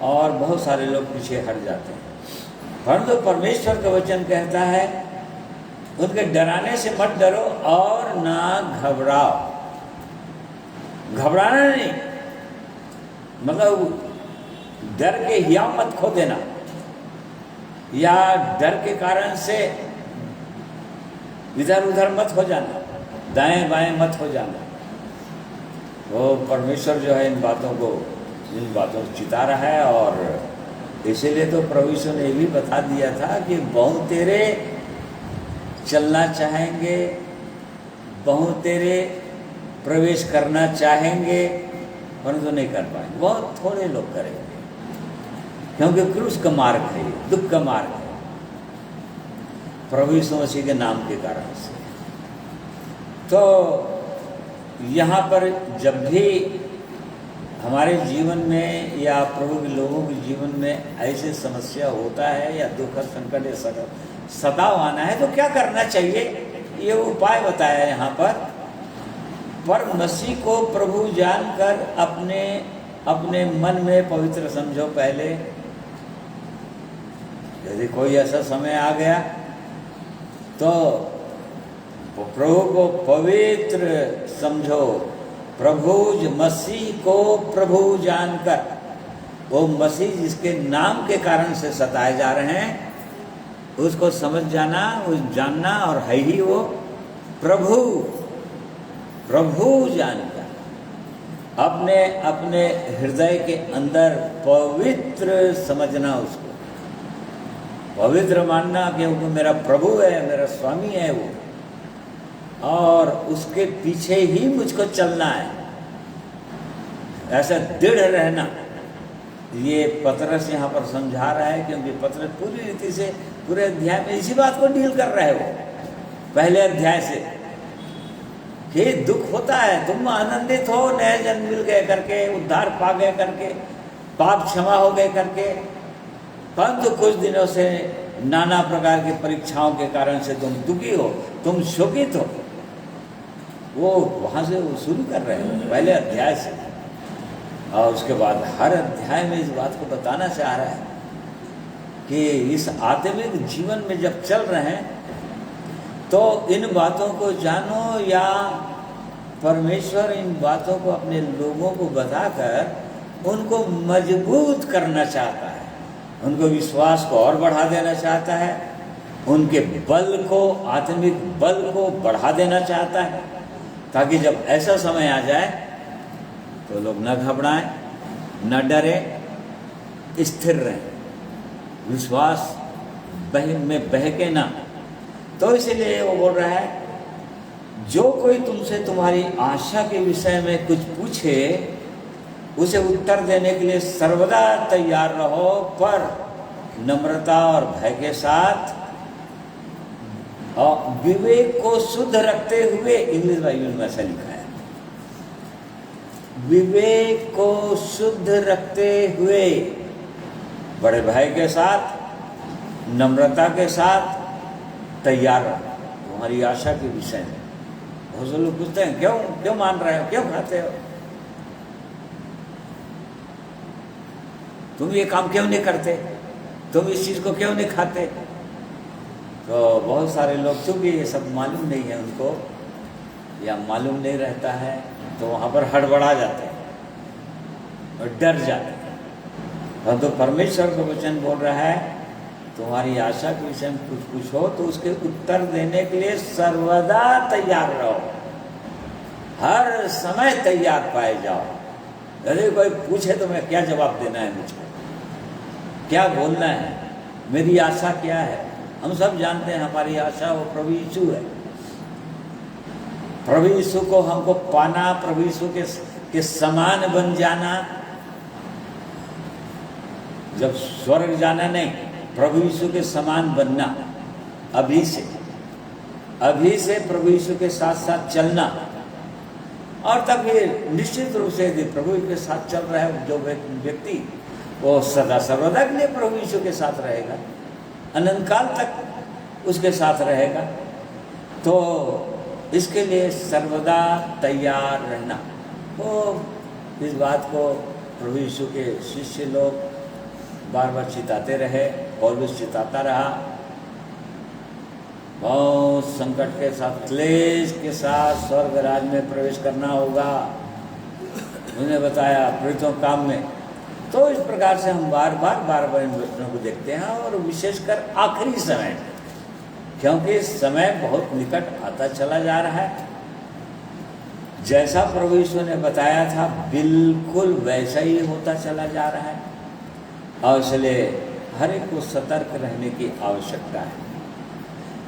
और बहुत सारे लोग पीछे हट जाते हैं। परंतु परमेश्वर का वचन कहता है उनके डराने से मत डरो और ना घबराओ। घबराना नहीं, मतलब डर के हिया मत खो देना या डर के कारण से इधर उधर मत हो जाना, दाएं बाएं मत हो जाना। वो परमेश्वर जो है इन बातों को चिता रहा है, और इसीलिए तो प्रभु यीशु ने भी बता दिया था कि बहुत तेरे चलना चाहेंगे, बहुत तेरे प्रवेश करना चाहेंगे, परंतु नहीं कर पाएंगे। बहुत थोड़े लोग करेंगे, क्योंकि क्रूस का मार्ग है, दुख का मार्ग है, प्रभु यीशु मसीह के नाम के कारण से। तो यहाँ पर जब भी हमारे जीवन में या प्रभु के लोगों के जीवन में ऐसे समस्या होता है या दुख संकट या सताव आना है तो क्या करना चाहिए, ये उपाय बताया है यहाँ पर मसीह को प्रभु जानकर अपने मन में पवित्र समझो। पहले यदि कोई ऐसा समय आ गया तो प्रभु को पवित्र समझो। प्रभु मसीह को प्रभु जानकर, वो मसीह जिसके नाम के कारण से सताए जा रहे हैं उसको समझ जाना, उस जानना, और है ही वो प्रभु जानकर अपने हृदय के अंदर पवित्र समझना, उसको पवित्र मानना कि वो मेरा प्रभु है, मेरा स्वामी है वो, और उसके पीछे ही मुझको चलना है, ऐसा दृढ़ रहना। ये पतरस यहाँ पर समझा रहा है, क्योंकि पतरस पूरी रीति से पूरे अध्याय में इसी बात को डील कर रहे हो पहले अध्याय से कि दुख होता है, तुम आनंदित हो नए जन्म मिल गए करके, उद्धार पा गए करके, पाप क्षमा हो गए करके, परंतु कुछ दिनों से नाना प्रकार की परीक्षाओं के कारण से तुम दुखी हो, तुम शोकित हो। वो वहाँ से वो शुरू कर रहे हो पहले अध्याय से, और उसके बाद हर अध्याय में इस बात को बताना चाह रहा है कि इस आत्मिक जीवन में जब चल रहे हैं तो इन बातों को जानो, या परमेश्वर इन बातों को अपने लोगों को बताकर उनको मजबूत करना चाहता है, उनको विश्वास को और बढ़ा देना चाहता है, उनके बल को, आत्मिक बल को बढ़ा देना चाहता है, ताकि जब ऐसा समय आ जाए तो लोग न घबराएं, न डरे, स्थिर रहें, विश्वास में बहके ना। तो इसलिए वो बोल रहा है, जो कोई तुमसे तुम्हारी आशा के विषय में कुछ पूछे उसे उत्तर देने के लिए सर्वदा तैयार रहो, पर नम्रता और भय के साथ और विवेक को शुद्ध रखते हुए। इंग्लिश बाइबल में ऐसा लिखा है, विवेक को शुद्ध रखते हुए, बड़े भय के साथ, नम्रता के साथ तैयार रहो तुम्हारी आशा के विषय में। बहुत से लोग पूछते हैं, क्यों मान रहे हो, क्यों खाते हो, तुम ये काम क्यों नहीं करते, तुम इस चीज़ को क्यों नहीं खाते। तो बहुत सारे लोग, चूँकि ये सब मालूम नहीं है उनको या मालूम नहीं रहता है, तो वहाँ पर हड़बड़ा जाते हैं और डर जाते हैं। तो परमेश्वर का वचन बोल रहा है, तुम्हारी आशा के विषय में कुछ पूछो तो उसके उत्तर देने के लिए सर्वदा तैयार रहो, हर समय तैयार पाए जाओ। यदि कोई पूछे तो मैं क्या जवाब देना है, मुझको क्या बोलना है, मेरी आशा क्या है। हम सब जानते हैं हमारी आशा वो प्रभु यीशु है, प्रभु यीशु को हमको पाना, प्रभु यीशु के समान बन जाना। जब स्वर्ग जाना नहीं, प्रभु यीशु के समान बनना, अभी से प्रभु यीशु के साथ साथ चलना। और तब फिर निश्चित रूप से यदि प्रभु के साथ चल रहा है जो व्यक्ति, वो सदा सर्वदा के लिए प्रभु यीशु के साथ रहेगा, अनंत काल तक उसके साथ रहेगा। तो इसके लिए सर्वदा तैयार रहना। तो इस बात को प्रभु यीशु के शिष्य लोग बार बार चिताते रहे, पौलुस चिताता रहा। बहुत संकट के साथ, क्लेश के साथ स्वर्ग राज में प्रवेश करना होगा, उन्हें बताया प्रेरितों काम में। तो इस प्रकार से हम बार बार इन वचनों को देखते हैं, और विशेषकर आखिरी समय, क्योंकि समय बहुत निकट आता चला जा रहा है। जैसा प्रभु यीशु ने बताया था बिल्कुल वैसा ही होता चला जा रहा है, और इसलिए हर एक को सतर्क रहने की आवश्यकता है।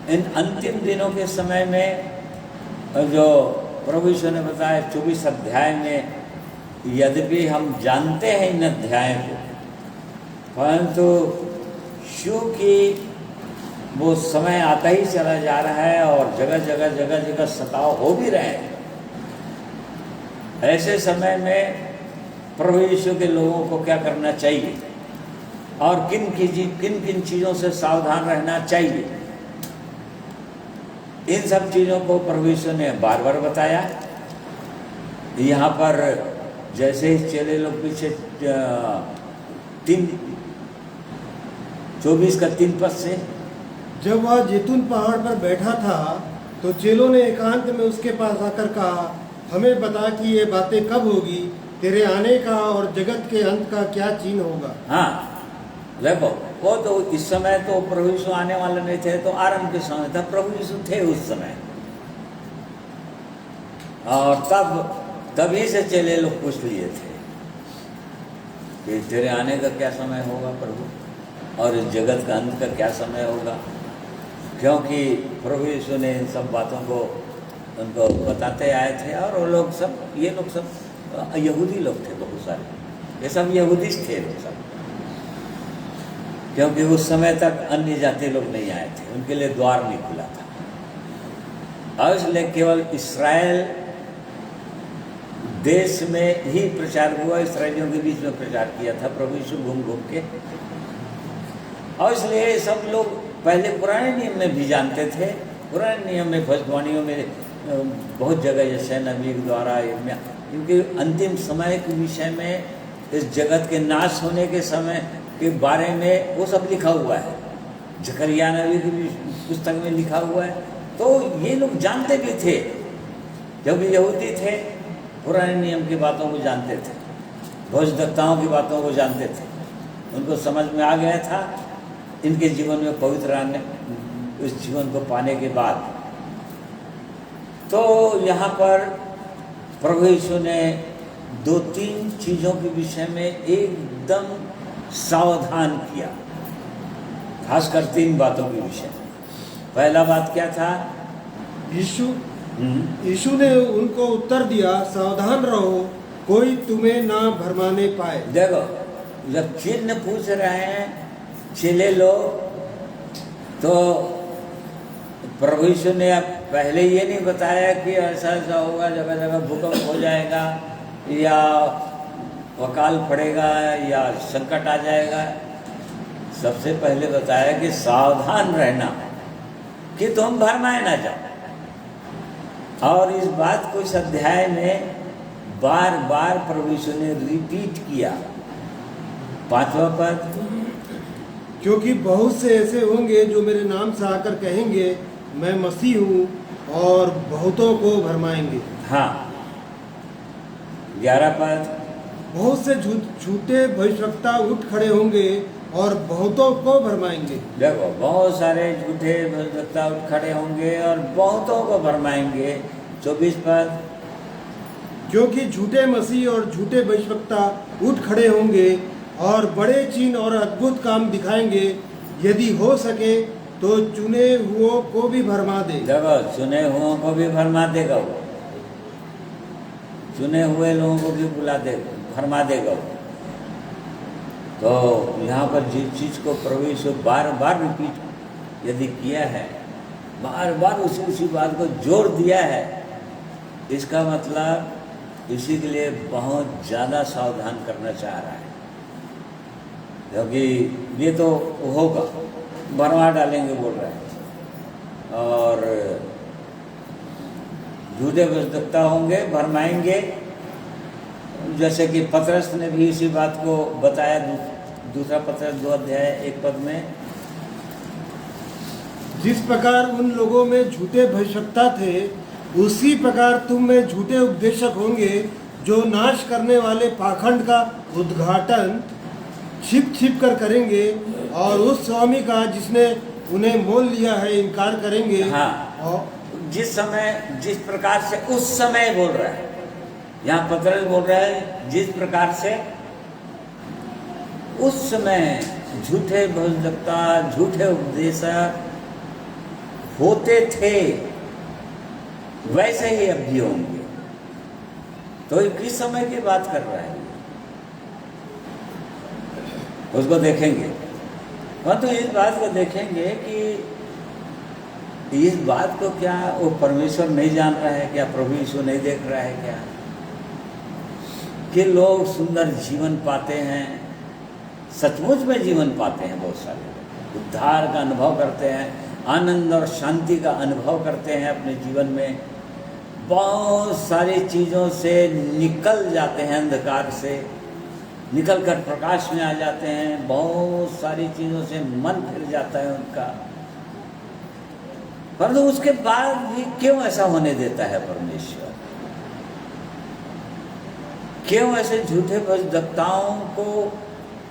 इन अंतिम दिनों के समय में जो प्रभु यीशु ने बताया 24 अध्याय में, यद्यपि हम जानते हैं इन अध्यायों को, परंतु क्योंकि वो समय आता ही चला जा रहा है और जगह जगह सताव हो भी रहे हैं, ऐसे समय में प्रभु यीशु के लोगों को क्या करना चाहिए और किन किन चीज़ों से सावधान रहना चाहिए, इन सब चीज़ों को प्रभु यीशु ने बार बार बताया। यहाँ पर जैसे ही चेले लोग पीछे 24 का 3 पद से, जब वह जैतून पहाड़ पर बैठा था तो चेलों ने एकांत में उसके पास आकर कहा, हमें बता कि ये बातें कब होगी, तेरे आने का और जगत के अंत का क्या चिन्ह होगा। हाँ देखो, वो तो इस समय तो प्रभु यीशु आने वाले नहीं थे, तो आरंभ के समय था, प्रभु यीशु थे उस समय। और तभी से चेले लोग पूछ लिए थे कि तेरे आने का क्या समय होगा प्रभु, और इस जगत का अंत का क्या समय होगा, क्योंकि प्रभु यीशु ने इन सब बातों को उनको बताते आए थे। और वो लोग सब, ये लोग सब यहूदी लोग थे, बहुत सारे, ये सब यहूदी थे लोग सब, क्योंकि उस समय तक अन्य जाति लोग नहीं आए थे, उनके लिए द्वार नहीं खुला था। और इसलिए केवल इस्राएल देश में ही प्रचार हुआ, इस्राएलियों के बीच में प्रचार किया था प्रभु यीशु घूम के। और इसलिए सब लोग पहले पुराने नियम में भी जानते थे, पुराने नियम में भविष्यवाणियों में बहुत जगह जैसे नबी द्वारा, क्योंकि अंतिम समय के विषय में, इस जगत के नाश होने के समय के बारे में वो सब लिखा हुआ है, जकरिया नबी की पुस्तक में लिखा हुआ है। तो ये लोग जानते भी थे, जब यहूदी थे पुराने नियम की बातों को जानते थे, भविष्यवक्ताओं की बातों को जानते थे, उनको समझ में आ गया था इनके जीवन में पवित्र आने, इस जीवन को पाने के बाद। तो यहाँ पर प्रभु यीशु ने 2-3 चीज़ों के विषय में एकदम सावधान किया, खासकर 3 बातों के विषय। पहला बात क्या था? यीशु ने उनको उत्तर दिया, सावधान रहो, कोई तुम्हें ना भरमाने पाए। देखो, जब चिन्ह पूछ रहे हैं चेले लोग, तो प्रभु यीशु ने पहले ये नहीं बताया कि ऐसा ऐसा होगा, जगह जगह भूकंप हो जाएगा या वकाल पड़ेगा या संकट आ जाएगा। सबसे पहले बताया कि सावधान रहना कि तुम भरमाए ना जाओ। और इस बात को इस अध्याय में बार बार प्रभु यीशु ने रिपीट किया। 5वां पद, क्योंकि बहुत से ऐसे होंगे जो मेरे नाम से आकर कहेंगे मैं मसीह हूँ, और बहुतों को भरमाएंगे। हाँ। 11 पद, बहुत से झूठे भविष्यवक्ता उठ खड़े होंगे और बहुतों को भरमाएंगे। देखो, बहुत सारे झूठे भविष्यवक्ता उठ खड़े होंगे और बहुतों को भरमाएंगे। 24 पद, क्योंकि झूठे मसीह और झूठे भविष्यवक्ता उठ खड़े होंगे और बड़े चिन्ह और अद्भुत काम दिखाएंगे, यदि हो सके तो चुने हुओं को भी भरमा दे। देखो, चुने हुओं को भी भरमा देगा वो, चुने हुए लोगों को भी भरमा देगा वो। तो यहाँ पर जिस चीज़ को प्रभु यीशु बार बार रिपीट यदि किया है, बार बार उसी बात को जोर दिया है, इसका मतलब इसी के लिए बहुत ज़्यादा सावधान करना चाह रहा है, क्योंकि ये तो होगा, भरवा डालेंगे बोल रहा है, और झूठे भविष्यवक्ता होंगे, भरमाएंगे। जैसे कि पतरस ने भी इसी बात को बताया, दूसरा पतरस 2 अध्याय 1 पद में, जिस प्रकार उन लोगों में झूठे भविष्यवक्ता थे, उसी प्रकार तुम में झूठे उपदेशक होंगे, जो नाश करने वाले पाखंड का उद्घाटन छिप छिप कर करेंगे, और उस स्वामी का जिसने उन्हें मोल लिया है इनकार करेंगे। हाँ, और जिस समय, जिस प्रकार से, उस समय बोल रहा है, यहाँ पतरस बोल रहा है जिस प्रकार से उस समय झूठे भविष्यवक्ता, झूठे उपदेशक होते थे, वैसे ही अब भी होंगे। तो ये किस समय की बात कर रहा है, उसको देखेंगे। परंतु इस बात को देखेंगे कि इस बात को क्या वो परमेश्वर नहीं जान रहा है क्या, प्रभु यीशु नहीं देख रहा है क्या, कि लोग सुंदर जीवन पाते हैं, सचमुच में जीवन पाते हैं, बहुत सारे लोग उद्धार का अनुभव करते हैं, आनंद और शांति का अनुभव करते हैं अपने जीवन में, बहुत सारी चीज़ों से निकल जाते हैं, अंधकार से निकल कर प्रकाश में आ जाते हैं, बहुत सारी चीज़ों से मन फिर जाता है उनका। परंतु उसके बाद भी क्यों ऐसा होने देता है परमेश्वर? क्यों ऐसे झूठे भविष्यवक्ताओं को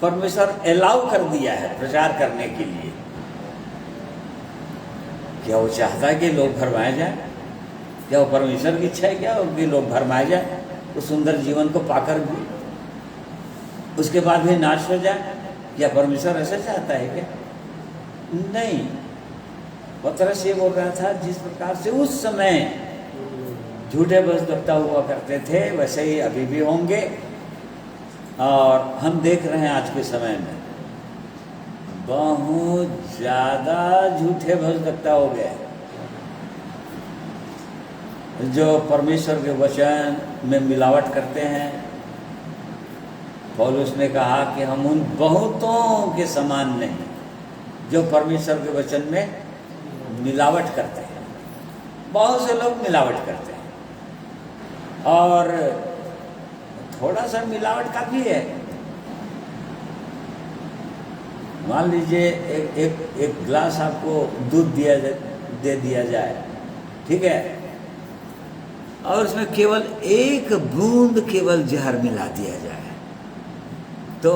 परमेश्वर अलाउ कर दिया है प्रचार करने के लिए? क्या वो चाहता है कि लोग भरमाए जाए? क्या वो परमेश्वर की इच्छा है क्या कि लोग भरमाए जाए, उस सुंदर जीवन को पाकर भी उसके बाद भी नाश हो जाए? क्या परमेश्वर ऐसा चाहता है क्या? नहीं। पतरस ये बोल रहा था जिस प्रकार से उस समय झूठे भविष्यवक्ता हुआ करते थे, वैसे ही अभी भी होंगे। और हम देख रहे हैं आज के समय में बहुत ज़्यादा झूठे भविष्यवक्ता हो गए, जो परमेश्वर के वचन में मिलावट करते हैं। पौलुस ने कहा कि हम उन बहुतों के समान नहीं जो परमेश्वर के वचन में मिलावट करते हैं। बहुत से लोग मिलावट करते हैं, और थोड़ा सा मिलावट काफ़ी है। मान लीजिए एक गिलास आपको दूध दे दिया जाए, ठीक है, और उसमें केवल एक बूंद केवल जहर मिला दिया जाए, तो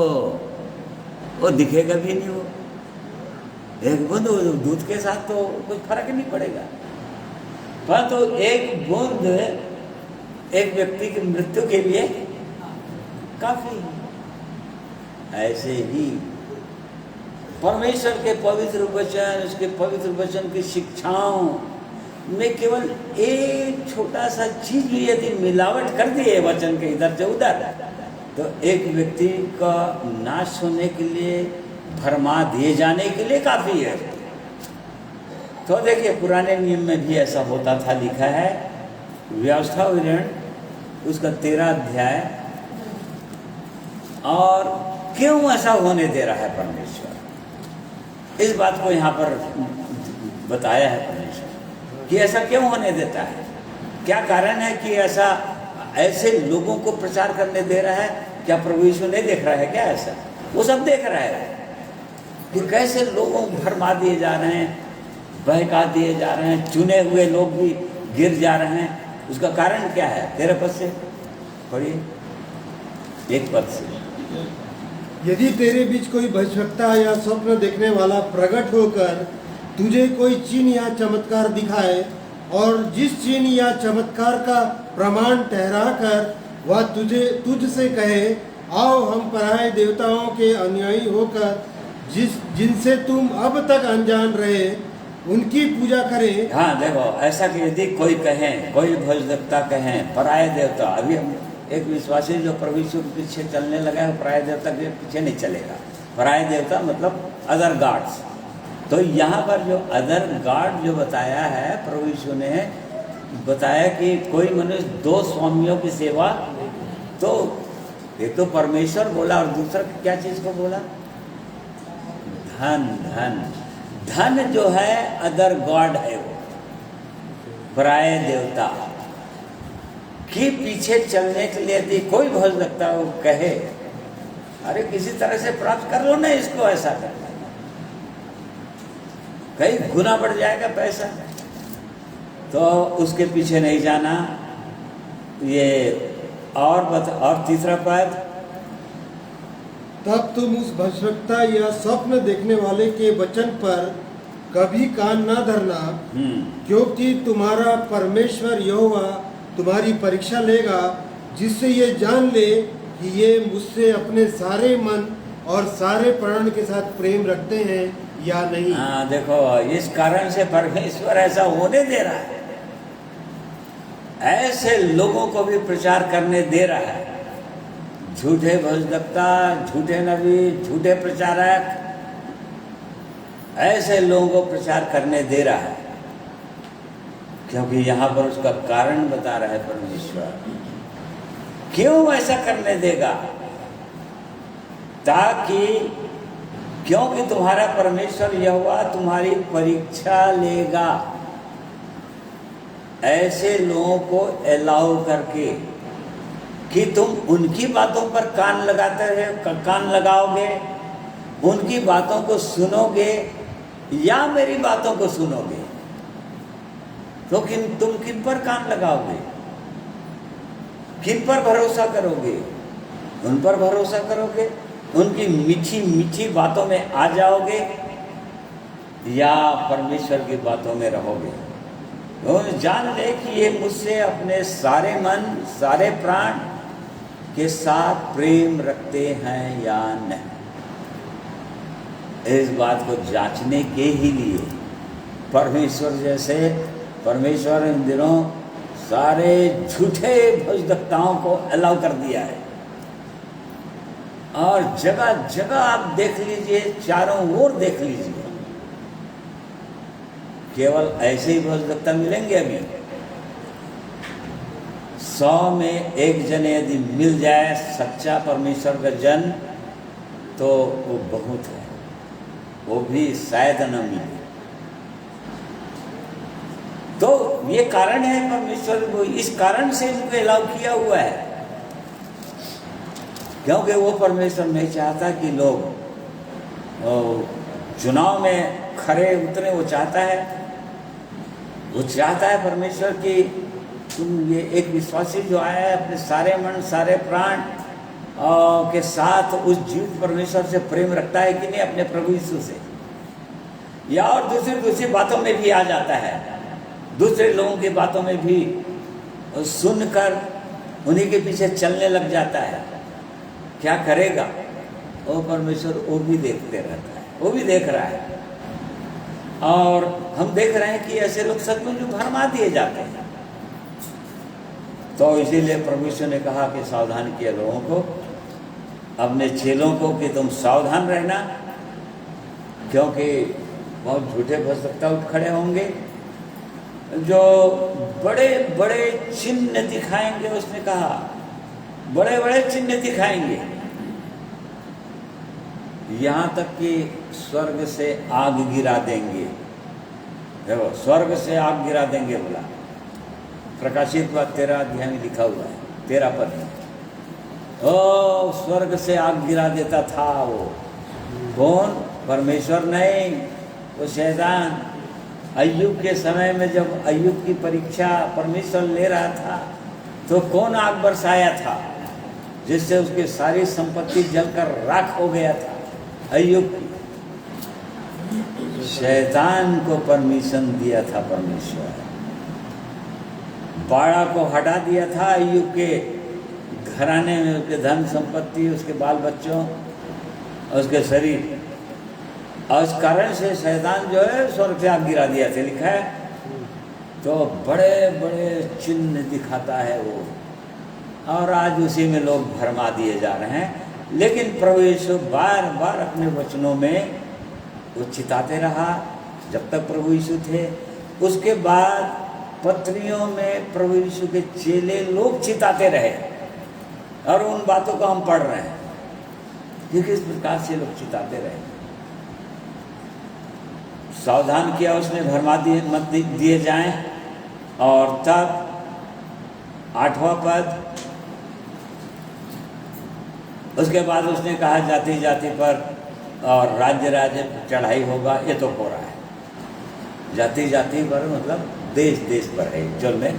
वो दिखेगा भी नहीं। वो एक बूंद दूध के साथ तो कुछ फर्क नहीं पड़ेगा, परंतु तो एक बूंद एक व्यक्ति की मृत्यु के लिए काफी है। ऐसे ही परमेश्वर के पवित्र वचन, उसके पवित्र वचन की शिक्षाओं में केवल एक छोटा सा चीज भी यदि मिलावट कर दिए वचन के इधर से उधर, तो एक व्यक्ति का नाश होने के लिए, भरमा दिए जाने के लिए काफ़ी है। तो देखिए पुराने नियम में भी ऐसा होता था, लिखा है व्यवस्था विवरण उसका 13 अध्याय। और क्यों ऐसा होने दे रहा है परमेश्वर, इस बात को यहाँ पर बताया है परमेश्वर कि ऐसा क्यों होने देता है, क्या कारण है कि ऐसा ऐसे लोगों को प्रचार करने दे रहा है। क्या प्रभु यीशु नहीं देख रहा है क्या? ऐसा वो सब देख रहा है कि कैसे लोगों को भरमा दिए जा रहे हैं, बहका दिए जा रहे हैं, चुने हुए लोग भी गिर जा रहे हैं। उसका कारण क्या है? 13 पद से पढ़िए, 1 पद से। यदि तेरे बीच कोई भविष्यवक्ता या स्वप्न देखने वाला प्रकट होकर तुझे कोई चिन्ह या चमत्कार दिखाए, और जिस चिन्ह या चमत्कार का प्रमाण ठहराकर वह तुझसे कहे, आओ हम पराये देवताओं के अनुयायी होकर जिनसे तुम अब तक अनजान रहे उनकी पूजा करें। हाँ देखो, ऐसा कि यदि कोई कहें, कोई भविष्यवक्ता कहें पराये देवता, अभी हम एक विश्वासी जो प्रभु यीशु के पीछे चलने लगा है, पराये देवता के पीछे नहीं चलेगा। पराये देवता मतलब अदर गॉड्स, तो यहाँ पर जो अदर गॉड जो बताया है, प्रभु यीशु ने बताया कि कोई मनुष्य दो स्वामियों की सेवा, तो एक तो परमेश्वर बोला और दूसरा क्या चीज़ को बोला? धन। धन धन जो है अदर गॉड है, वो पराये देवता के पीछे चलने के लिए यदि कोई भजनकता वो कहे अरे किसी तरह से प्राप्त कर लो ना इसको, ऐसा कर कई गुना बढ़ जाएगा पैसा, तो उसके पीछे नहीं जाना। ये और तीसरा पद, तब तुम उस भ्रष्टता या स्वप्न देखने वाले के वचन पर कभी कान ना धरना, क्योंकि तुम्हारा परमेश्वर यहोवा तुम्हारी परीक्षा लेगा, जिससे ये जान ले कि ये मुझसे अपने सारे मन और सारे प्राण के साथ प्रेम रखते हैं या नहीं। हाँ देखो, इस कारण से परमेश्वर ऐसा होने दे रहा है, ऐसे लोगों को भी प्रचार करने दे रहा है। झूठे भजनकता, झूठे नबी, झूठे प्रचारक, ऐसे लोगों को प्रचार करने दे रहा है, क्योंकि यहाँ पर उसका कारण बता रहा है परमेश्वर। क्यों ऐसा करने देगा? ताकि क्योंकि तुम्हारा परमेश्वर यहोवा तुम्हारी परीक्षा लेगा, ऐसे लोगों को अलाउ करके कि तुम उनकी बातों पर कान लगाओगे, उनकी बातों को सुनोगे या मेरी बातों को सुनोगे। तो तुम किन पर कान लगाओगे, किन पर भरोसा करोगे? उन पर भरोसा करोगे, उनकी मीठी मीठी बातों में आ जाओगे, या परमेश्वर की बातों में रहोगे? तो जान ले कि ये मुझसे अपने सारे मन सारे प्राण के साथ प्रेम रखते हैं या नहीं। इस बात को जांचने के ही लिए परमेश्वर इन दिनों सारे झूठे भजनकताओं को अलाउ कर दिया है। और जगह जगह आप देख लीजिए, चारों ओर देख लीजिए, केवल ऐसे ही भजनकता मिलेंगे। अभी 100 में 1 जन यदि मिल जाए सच्चा परमेश्वर का जन, तो वो बहुत है, वो भी शायद न मिले। तो ये कारण है परमेश्वर को, इस कारण से इनको अलाउ किया हुआ है, क्योंकि वो परमेश्वर नहीं चाहता कि लोग चुनाव में खरे उतरे। वो चाहता है परमेश्वर कि तुम ये एक विश्वासी जो आया है अपने सारे मन सारे प्राण के साथ उस जीवित परमेश्वर से प्रेम रखता है कि नहीं, अपने प्रभु यीशु से, या और दूसरी बातों में भी आ जाता है, दूसरे लोगों की बातों में भी सुनकर उन्हीं के पीछे चलने लग जाता है। क्या करेगा वो परमेश्वर? वो भी देखते रहता है, वो भी देख रहा है। और हम देख रहे हैं कि ऐसे लोग सचमुच भरमा दिए जाते हैं। तो इसीलिए परमेश्वर ने कहा कि सावधान किया लोगों को, अपने चेलों को, कि तुम सावधान रहना, क्योंकि बहुत झूठे भजनकता उठ खड़े होंगे जो बड़े बड़े चिन्ह दिखाएंगे। उसने कहा बड़े बड़े चिन्ह दिखाएंगे, यहाँ तक कि स्वर्ग से आग गिरा देंगे। देखो, स्वर्ग से आग गिरा देंगे बोला, प्रकाशित बात 13 अध्याय में लिखा हुआ है, 13 पद में। ओ स्वर्ग से आग गिरा देता था वो कौन? परमेश्वर नहीं, वो शैतान। अय्यूब के समय में जब अय्यूब की परीक्षा परमेश्वर ले रहा था, तो कौन आग बरसाया था जिससे उसकी सारी संपत्ति जलकर राख हो गया था? अय्यूब की। शैतान को परमिशन दिया था परमेश्वर, बाड़ा को हटा दिया था अय्यूब के घराने में, उसके धन संपत्ति, उसके बाल बच्चों, उसके शरीर। और इस कारण से शैतान जो है स्वर्ग से आग गिरा दिया था, लिखा है। तो बड़े बड़े चिन्ह दिखाता है वो, और आज उसी में लोग भरमा दिए जा रहे हैं। लेकिन प्रभु यीशु बार बार अपने वचनों में वो चिताते रहा जब तक प्रभु यीशु थे। उसके बाद पत्रियों में प्रभु यीशु के चेले लोग चिताते रहे और उन बातों को हम पढ़ रहे हैं कि किस प्रकार से लोग चिताते रहे। सावधान किया उसने भरमा मत दिए जाएं। और तब 8वां पद, उसके बाद उसने कहा जाति जाति पर और राज्य राज्य पर चढ़ाई होगा। ये तो हो रहा है। जाति जाति पर मतलब देश देश पर है, एक्चुअल में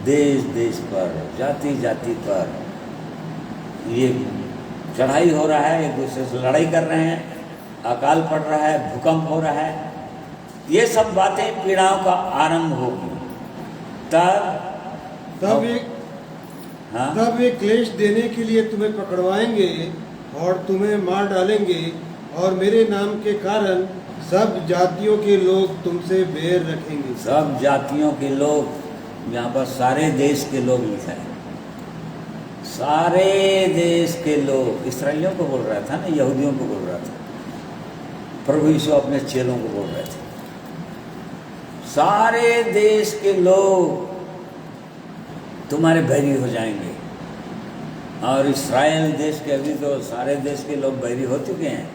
देश देश पर, जाति जाति पर ये चढ़ाई हो रहा है, एक दूसरे से लड़ाई कर रहे हैं, अकाल पड़ रहा है, भूकंप हो रहा है। ये सब बातें पीड़ाओं का आरंभ होगी। तब वे क्लेश देने के लिए तुम्हें पकड़वाएंगे और तुम्हें मार डालेंगे, और मेरे नाम के कारण सब जातियों के लोग तुमसे बैर रखेंगे। सब जातियों के लोग, यहाँ पर सारे देश के लोग लिखा है, सारे देश के लोग। इस्राएलियों को बोल रहा था ना, यहूदियों को बोल रहा था। प्रभु यीशु अपने चेलों को बोल रहे थे, सारे देश के लोग तुम्हारे बैरी हो जाएंगे। और इस्राएल देश के अभी तो सारे देश के लोग बैरी हो चुके हैं,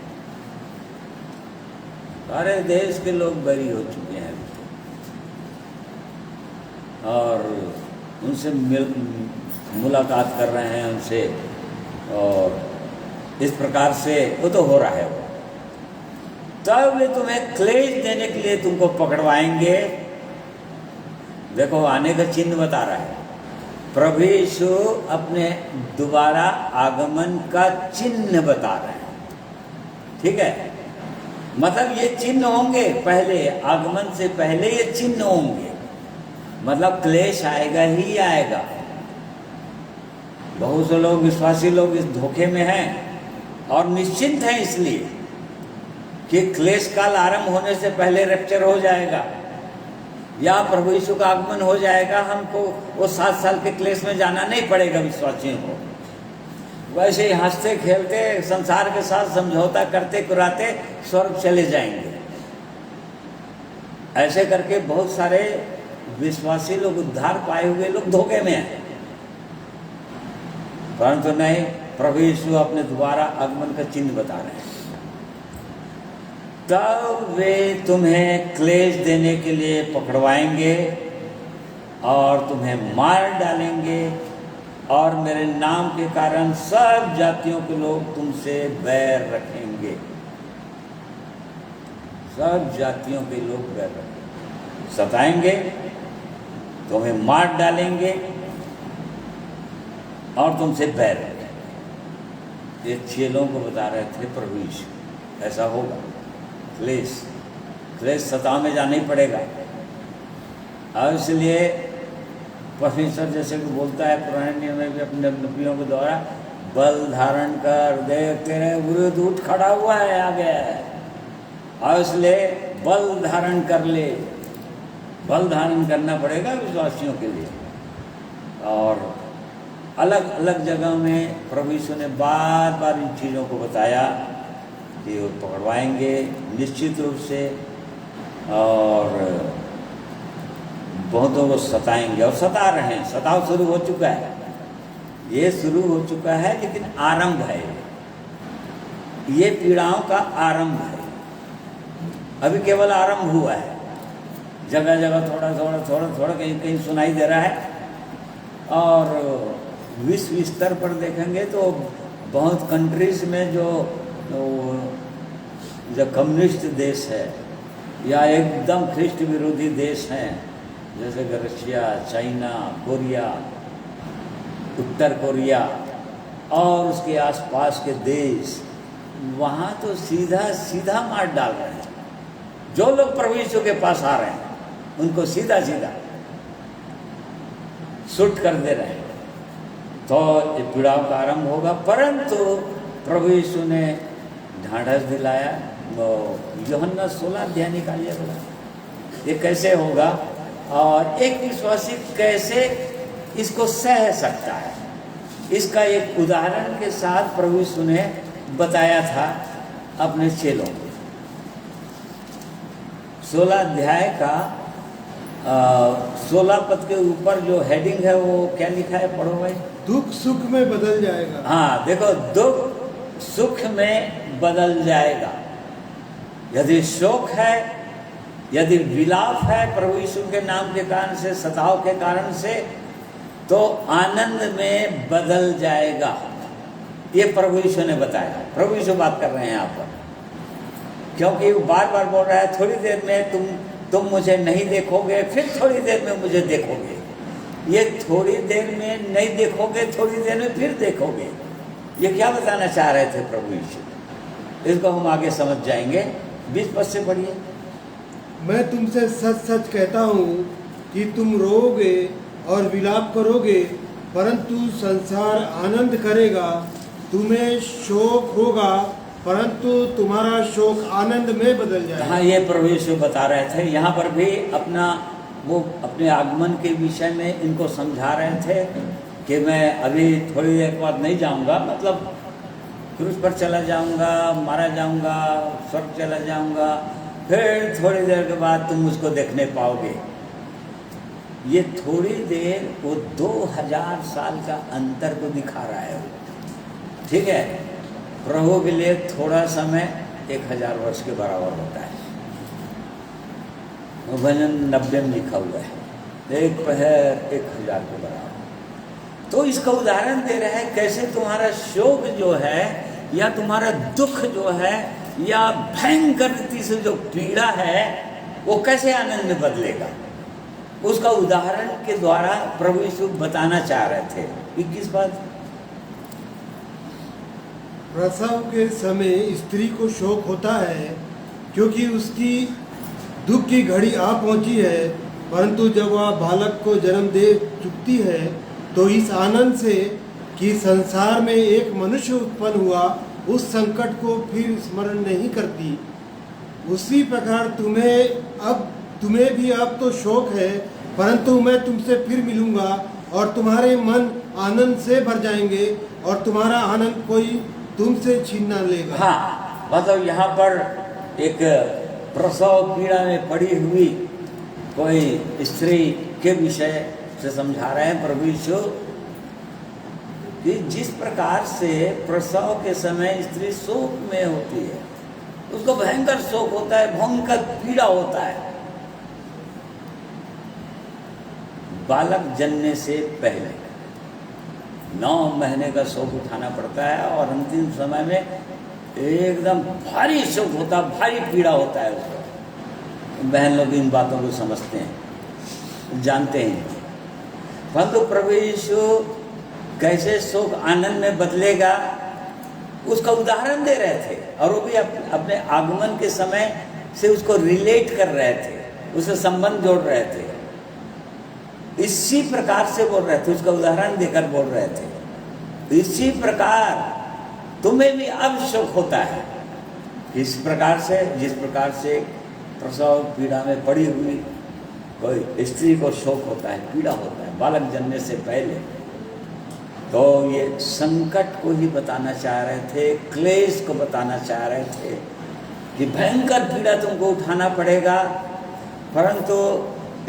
सारे देश के लोग बैरी हो चुके हैं अभी तो। और उनसे मुलाकात कर रहे हैं उनसे, और इस प्रकार से वो तो हो रहा है वो। तब वे तुम्हें क्लेश देने के लिए तुमको पकड़वाएंगे। देखो आने का चिन्ह बता रहा है। प्रभु यीशु अपने दोबारा आगमन का चिन्ह बता रहे हैं, ठीक है। मतलब ये चिन्ह होंगे, पहले आगमन से पहले ये चिन्ह होंगे, मतलब क्लेश आएगा ही आएगा। बहुत से लोग, विश्वासी लोग इस धोखे में हैं और निश्चिंत हैं इसलिए कि क्लेश काल आरंभ होने से पहले रैप्चर हो जाएगा या प्रभु यीशु का आगमन हो जाएगा, हमको वो 7 साल के क्लेश में जाना नहीं पड़ेगा विश्वासियों को। वैसे ही हंसते खेलते संसार के साथ समझौता करते कुराते स्वर्ग चले जाएंगे। ऐसे करके बहुत सारे विश्वासी लोग, उद्धार पाए हुए लोग धोखे में हैं। परंतु नहीं, प्रभु यीशु अपने दोबारा आगमन का चिन्ह बता रहे हैं। तब वे तुम्हें क्लेश देने के लिए पकड़वाएंगे और तुम्हें मार डालेंगे, और मेरे नाम के कारण सब जातियों के लोग तुमसे बैर रखेंगे। सब जातियों के लोग बैर रखेंगे, सताएंगे, तुम्हें मार डालेंगे और तुमसे बैर रखेंगे। ये चेलों को बता रहे थे प्रभु यीशु, ऐसा होगा। क्लेश सताव में जाना ही पड़ेगा। और इसलिए परमेश्वर जैसे कि बोलता है पुराने नियम में भी अपने नबियों के द्वारा, बल धारण कर, देख तेरे विरुद्ध उठ खड़ा हुआ है, आ गया है। और इसलिए बल धारण कर ले, बल धारण करना पड़ेगा विश्वासियों के लिए। और अलग अलग जगह में प्रभु यीशु ने बार बार इन चीज़ों को बताया कि वो पकड़वाएंगे निश्चित रूप से, और बहुतों को सताएंगे और सता रहे हैं। सताव शुरू हो चुका है, ये शुरू हो चुका है, लेकिन आरंभ है, ये पीड़ाओं का आरंभ है। अभी केवल आरंभ हुआ है, जगह जगह थोड़ा थोड़ा कहीं कहीं सुनाई दे रहा है। और विश्व स्तर पर देखेंगे तो बहुत कंट्रीज में जो कम्युनिस्ट देश है या एकदम ख्रिस्ट विरोधी देश हैं, जैसे कि रशिया, चाइना, कोरिया, उत्तर कोरिया और उसके आसपास के देश, वहाँ तो सीधा मार डाल रहे हैं। जो लोग प्रभु यीशु के पास आ रहे हैं उनको सीधा शूट कर दे रहे हैं। तो ये पीड़ाओं का आरंभ होगा। परंतु प्रभु यीशु ने ढाढ़स दिलाया। यूहन्ना 16 अध्याय निकालिए बोला, ये कैसे होगा और एक विश्वासी कैसे इसको सह सकता है, इसका एक उदाहरण के साथ प्रभु यीशु ने बताया था अपने चेलों को। 16 अध्याय का 16 पद के ऊपर जो हेडिंग है वो क्या लिखा है, पढ़ो भाई। दुख सुख में बदल जाएगा। हाँ देखो, दुख सुख में बदल जाएगा। यदि शोक है, यदि विलाप है प्रभु यीशु के नाम के कारण से, सताव के कारण से, तो आनंद में बदल जाएगा। ये प्रभु यीशु ने बताया। प्रभु यीशु बात कर रहे हैं यहाँ पर, क्योंकि वो बार बार बोल रहा है थोड़ी देर में तुम मुझे नहीं देखोगे, फिर थोड़ी देर में मुझे देखोगे। ये थोड़ी देर में नहीं देखोगे, थोड़ी देर में फिर देखोगे, ये क्या बताना चाह रहे थे प्रभु यीशु? इसको हम आगे समझ जाएंगे। 20 पद से पढ़िए। मैं तुमसे सच सच कहता हूँ कि तुम रोओगे और विलाप करोगे, परंतु संसार आनंद करेगा। तुम्हें शोक होगा, परंतु तुम्हारा शोक आनंद में बदल जाएगा। हाँ, ये प्रभु यीशु बता रहे थे। यहाँ पर भी अपने आगमन के विषय में इनको समझा रहे थे कि मैं अभी थोड़ी देर बाद नहीं जाऊँगा, मतलब क्रूस पर चला जाऊँगा, मारा जाऊँगा, स्वर्ग चला जाऊँगा, फिर थोड़ी देर के बाद तुम मुझको देखने पाओगे। ये थोड़ी देर वो 2000 साल का अंतर को दिखा रहा है। ठीक है, प्रभु के लिए थोड़ा समय 1000 वर्ष के बराबर होता है। भजन 90 में लिखा हुआ है, एक पहर 1000 के बराबर। तो इसका उदाहरण दे रहे हैं कैसे तुम्हारा शोक जो है, या तुम्हारा दुख जो है, या भयंकर रीति से जो पीड़ा है, वो कैसे आनंद में बदलेगा। उसका उदाहरण के द्वारा प्रभु यीशु बताना चाह रहे थे। 21 बात, प्रसव के समय स्त्री को शोक होता है, क्योंकि उसकी दुख की घड़ी आ पहुंची है, परंतु जब वह बालक को जन्म दे चुकती है, तो इस आनंद से कि संसार में एक मनुष्य उत्पन्न हुआ, उस संकट को फिर स्मरण नहीं करती। उसी प्रकार तुम्हें भी अब तो शोक है, परंतु मैं तुमसे फिर मिलूंगा और तुम्हारे मन आनंद से भर जाएंगे, और तुम्हारा आनंद कोई तुमसे छीन ना लेगा। हाँ, मतलब यहाँ पर एक प्रसव पीड़ा में पड़ी हुई कोई स्त्री के विषय से समझा रहे हैं प्रभु यीशु कि जिस प्रकार से प्रसव के समय स्त्री शोक में होती है, उसको भयंकर शोक होता है, भयंकर पीड़ा होता है बालक जन्मने से पहले। 9 महीने का शोक उठाना पड़ता है, और अंतिम समय में एकदम भारी शोक होता है, भारी पीड़ा होता है उसको। बहन लोग इन बातों को समझते हैं, जानते हैं। परंतु प्रभु यीशु कैसे शोक आनंद में बदलेगा उसका उदाहरण दे रहे थे, और वो भी अपने आगमन के समय से उसको रिलेट कर रहे थे, उससे संबंध जोड़ रहे थे। इसी प्रकार से बोल रहे थे, उसका उदाहरण देकर बोल रहे थे। इसी प्रकार तुम्हें भी अब शोक होता है। इस प्रकार से, जिस प्रकार से प्रसव पीड़ा में पड़ी हुई कोई स्त्री को शोक होता है, पीड़ा होता है बालक जन्मने से पहले, तो ये संकट को ही बताना चाह रहे थे, क्लेश को बताना चाह रहे थे कि भयंकर पीड़ा तुमको उठाना पड़ेगा। परंतु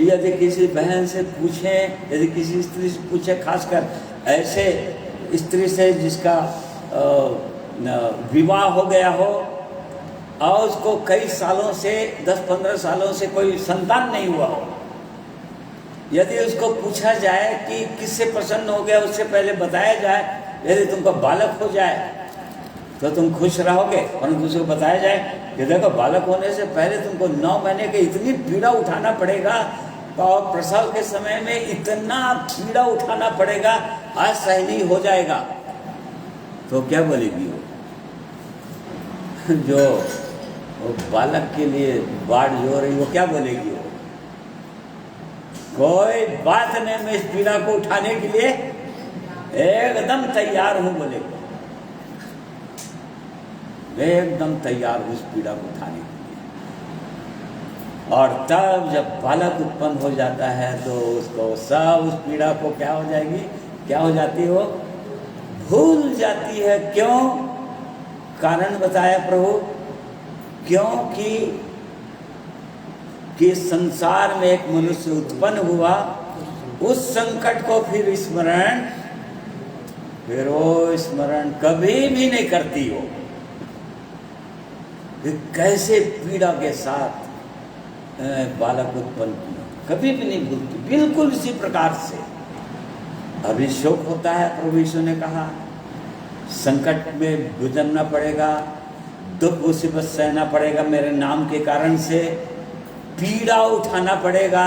यदि किसी बहन से पूछें, यदि किसी स्त्री से पूछें, खासकर ऐसे स्त्री से जिसका विवाह हो गया हो और उसको कई सालों से 10-15 सालों से कोई संतान नहीं हुआ हो, यदि उसको पूछा जाए कि किससे प्रसन्न हो गया, उससे पहले बताया जाए यदि तुमको बालक हो जाए तो तुम खुश रहोगे, परंतु उसको बताया जाए कि देखो बालक होने से पहले तुमको 9 महीने की इतनी पीड़ा उठाना पड़ेगा, और प्रसव के समय में इतना पीड़ा उठाना पड़ेगा, असहनीय हो जाएगा, तो क्या बोलेगी वो? जो वो बालक के लिए बाट जो रही, वो क्या बोलेगी? वो कोई बात नहीं, मैं इस पीड़ा को उठाने के लिए एकदम तैयार हूं, बोलेगी मैं एकदम तैयार हूं इस पीड़ा को उठाने के लिए। और तब जब बालक उत्पन्न हो जाता है तो उसको सब उस पीड़ा को क्या हो जाएगी, क्या हो जाती है? वो भूल जाती है। क्यों? कारण बताया प्रभु, क्योंकि कि संसार में एक मनुष्य उत्पन्न हुआ, उस संकट को फिर वो स्मरण कभी भी नहीं करती हो। फिर कैसे पीड़ा के साथ बालक उत्पन्न किया, कभी भी नहीं भूलती, बिल्कुल इसी प्रकार से। अभी शोक होता है, प्रभु यीशु ने कहा संकट में गुजरना पड़ेगा, दुख मुसीबत सहना पड़ेगा मेरे नाम के कारण से, पीड़ा उठाना पड़ेगा,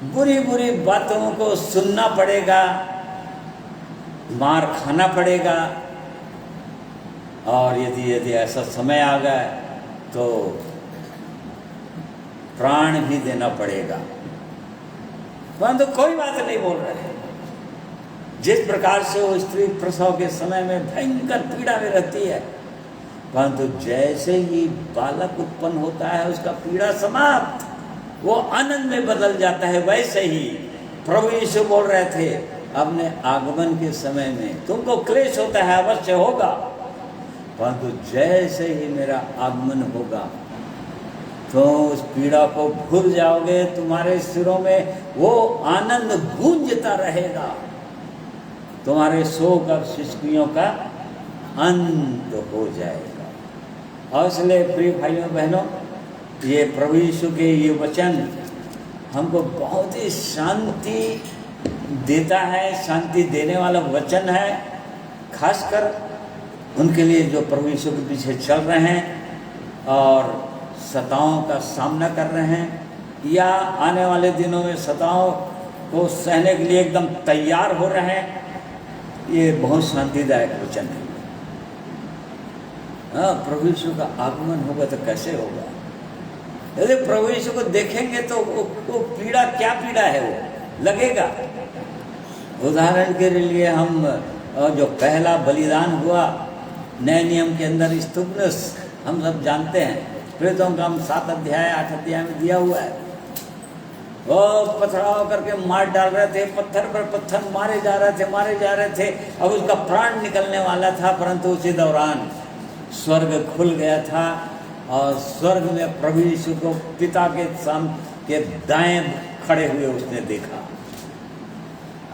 बुरी बुरी बातों को सुनना पड़ेगा, मार खाना पड़ेगा, और यदि ऐसा समय आ गया तो प्राण भी देना पड़ेगा। परंतु कोई बात नहीं बोल रहे। जिस प्रकार से वो स्त्री प्रसव के समय में भयंकर पीड़ा में रहती है, परंतु जैसे ही बालक उत्पन्न होता है उसका पीड़ा समाप्त, वो आनंद में बदल जाता है। वैसे ही प्रभु यीशु बोल रहे थे अपने आगमन के समय में तुमको क्लेश होता है, अवश्य होगा, परंतु जैसे ही मेरा आगमन होगा तो उस पीड़ा को भूल जाओगे, तुम्हारे सिरों में वो आनंद गूंजता रहेगा, तुम्हारे शोक और सिसकियों का अंत हो जाएगा। और इसलिए प्रिय भाइयों बहनों, ये प्रभु यीशु के ये वचन हमको बहुत ही शांति देता है, शांति देने वाला वचन है, खासकर उनके लिए जो प्रभु यीशु के पीछे चल रहे हैं और सताओं का सामना कर रहे हैं, या आने वाले दिनों में सताओं को सहने के लिए एकदम तैयार हो रहे हैं। ये बहुत शांतिदायक वचन है। हाँ, प्रभु यीशु का आगमन होगा तो कैसे होगा? यदि प्रभु यीशु को देखेंगे तो वो पीड़ा, क्या पीड़ा है वो लगेगा। उदाहरण के लिए हम जो पहला बलिदान हुआ नए नियम के अंदर, स्तुपनुस, हम सब जानते हैं, प्रेतों का हम 7 अध्याय 8 अध्याय में दिया हुआ है। वो पथराव करके मार डाल रहे थे, पत्थर पर पत्थर मारे जा रहे थे। अब उसका प्राण निकलने वाला था, परंतु उसी दौरान स्वर्ग खुल गया था और स्वर्ग में प्रभु यीशु को पिता के दाएं खड़े हुए उसने देखा।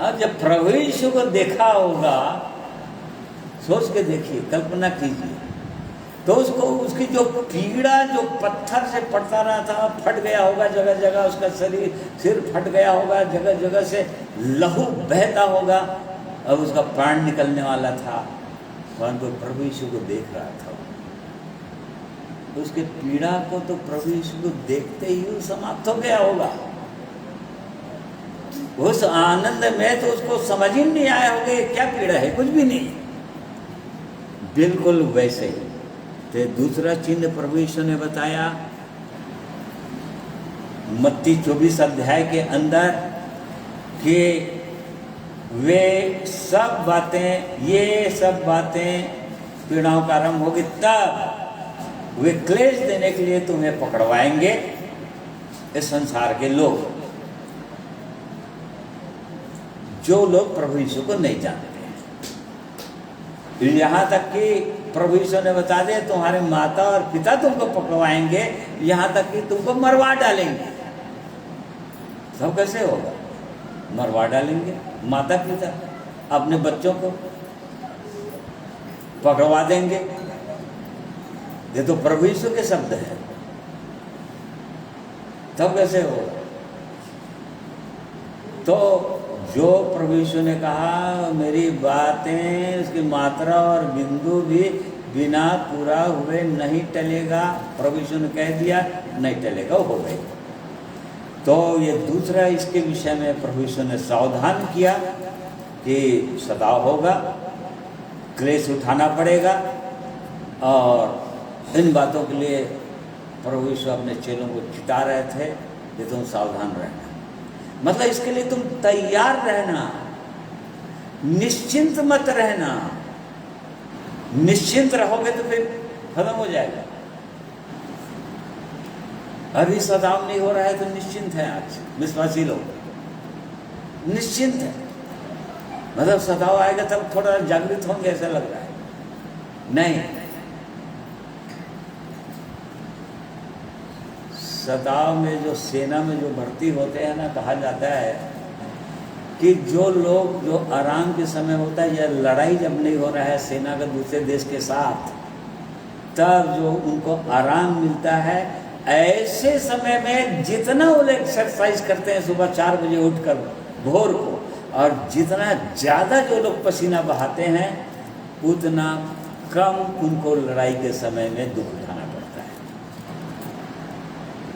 अब जब प्रभु यीशु को देखा होगा, सोच के देखिए, कल्पना कीजिए, तो उसको उसकी जो पीड़ा जो पत्थर से पड़ता रहा था फट गया होगा, जगह जगह उसका सिर फट गया होगा, जगह जगह से लहू बहता होगा। अब उसका प्राण निकलने वाला था, परंतु प्रभु यीशु को देख रहा था। उसके पीड़ा को तो प्रभु यीशु को देखते ही वो समाप्त हो गया होगा। उस आनंद में तो उसको समझ ही नहीं आया होगा क्या पीड़ा है, कुछ भी नहीं। बिल्कुल वैसे ही तो दूसरा चिन्ह प्रभु यीशु ने बताया मत्ती 24 अध्याय के अंदर कि ये सब बातें पीड़ाओं का आरंभ होगी, तब वे क्लेश देने के लिए तुम्हें पकड़वाएंगे इस संसार के लोग, जो लोग प्रभु यीशु को नहीं जानते। यहाँ तक कि प्रभु यीशु ने बता दिया तुम्हारे माता और पिता तुमको पकड़वाएंगे, यहाँ तक कि तुमको मरवा डालेंगे। सब कैसे होगा? मरवा डालेंगे, माता पिता अपने बच्चों को पकड़वा देंगे। ये तो प्रभु यीशु के शब्द है। तब कैसे होगा? तो जो प्रभु यीशु ने कहा मेरी बातें, उसकी मात्रा और बिंदु भी बिना पूरा हुए नहीं टलेगा, प्रभु यीशु ने कह दिया नहीं टलेगा, हो गई। तो ये दूसरा इसके विषय में प्रभु यीशु ने सावधान किया कि सताव होगा, क्लेश उठाना पड़ेगा, और इन बातों के लिए प्रभु यीशु अपने चेलों को चिता रहे थे कि तुम सावधान रहना। मतलब इसके लिए तुम तैयार रहना, निश्चिंत मत रहना। निश्चिंत रहोगे तो फिर खत्म हो जाएगा। अभी सताव नहीं हो रहा है तो निश्चिंत है। आज विश्वासी लोग निश्चिंत है, मतलब सताव आएगा तब थोड़ा जागृत होंगे ऐसा लग रहा है। नहीं, सताव में जो सेना में जो भर्ती होते हैं ना, कहा जाता है कि जो लोग जो आराम के समय होता है या लड़ाई जब नहीं हो रहा है सेना का दूसरे देश के साथ, तब जो उनको आराम मिलता है, ऐसे समय में जितना वो एक्सरसाइज करते हैं सुबह 4 बजे उठकर भोर को, और जितना ज़्यादा जो लोग पसीना बहाते हैं उतना कम उनको लड़ाई के समय में दुख उठाना पड़ता है।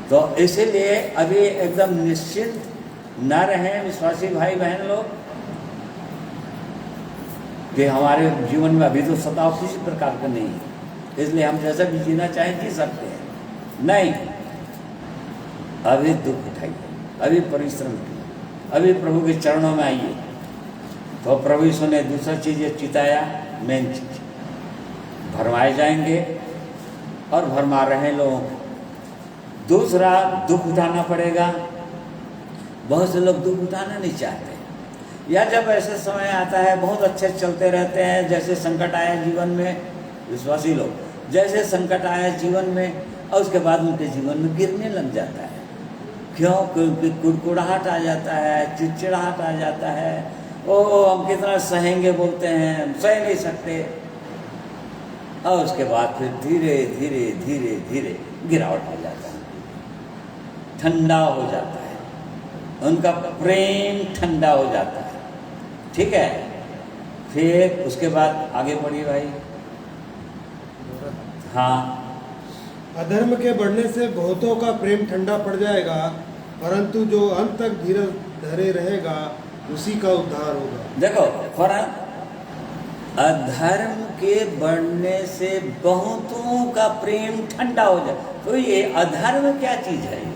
तो इसीलिए अभी एकदम निश्चिंत न रहें विश्वासी भाई बहन लोग कि हमारे जीवन में अभी तो सताव किसी प्रकार का नहीं है, इसलिए हम जैसा भी जीना चाहें जी सकते हैं। नहीं, अभी दुख उठाइए, अभी परिश्रम कीजिए, अभी प्रभु के चरणों में आइए। तो प्रभु यीशु ने दूसरा चीज़ ये चिताया, मेन चीज भरमाए जाएंगे और भरमा रहे लोगों को। दूसरा, दुख उठाना पड़ेगा। बहुत से लोग दुख उठाना नहीं चाहते, या जब ऐसे समय आता है बहुत अच्छे चलते रहते हैं, जैसे संकट आया जीवन में, विश्वासी लोग जैसे संकट आया जीवन में और उसके बाद उनके जीवन में गिरने लग जाता है। क्यों? क्योंकि कुड़कुड़ाहट आ जाता है, चिड़चिड़ाहट आ जाता है। ओ हम कितना सहेंगे बोलते हैं, हम सह नहीं सकते, और उसके बाद फिर धीरे धीरे धीरे धीरे गिरावट आ जाता है, ठंडा हो जाता है, उनका प्रेम ठंडा हो जाता है। ठीक है, फिर उसके बाद आगे बढ़िए भाई। हाँ, अधर्म के बढ़ने से बहुतों का प्रेम ठंडा पड़ जाएगा, परंतु जो अंत तक धीरज धरे रहेगा उसी का उद्धार होगा। देखो फर्क, अधर्म के बढ़ने से बहुतों का प्रेम ठंडा हो जाए। तो ये अधर्म क्या चीज है? ये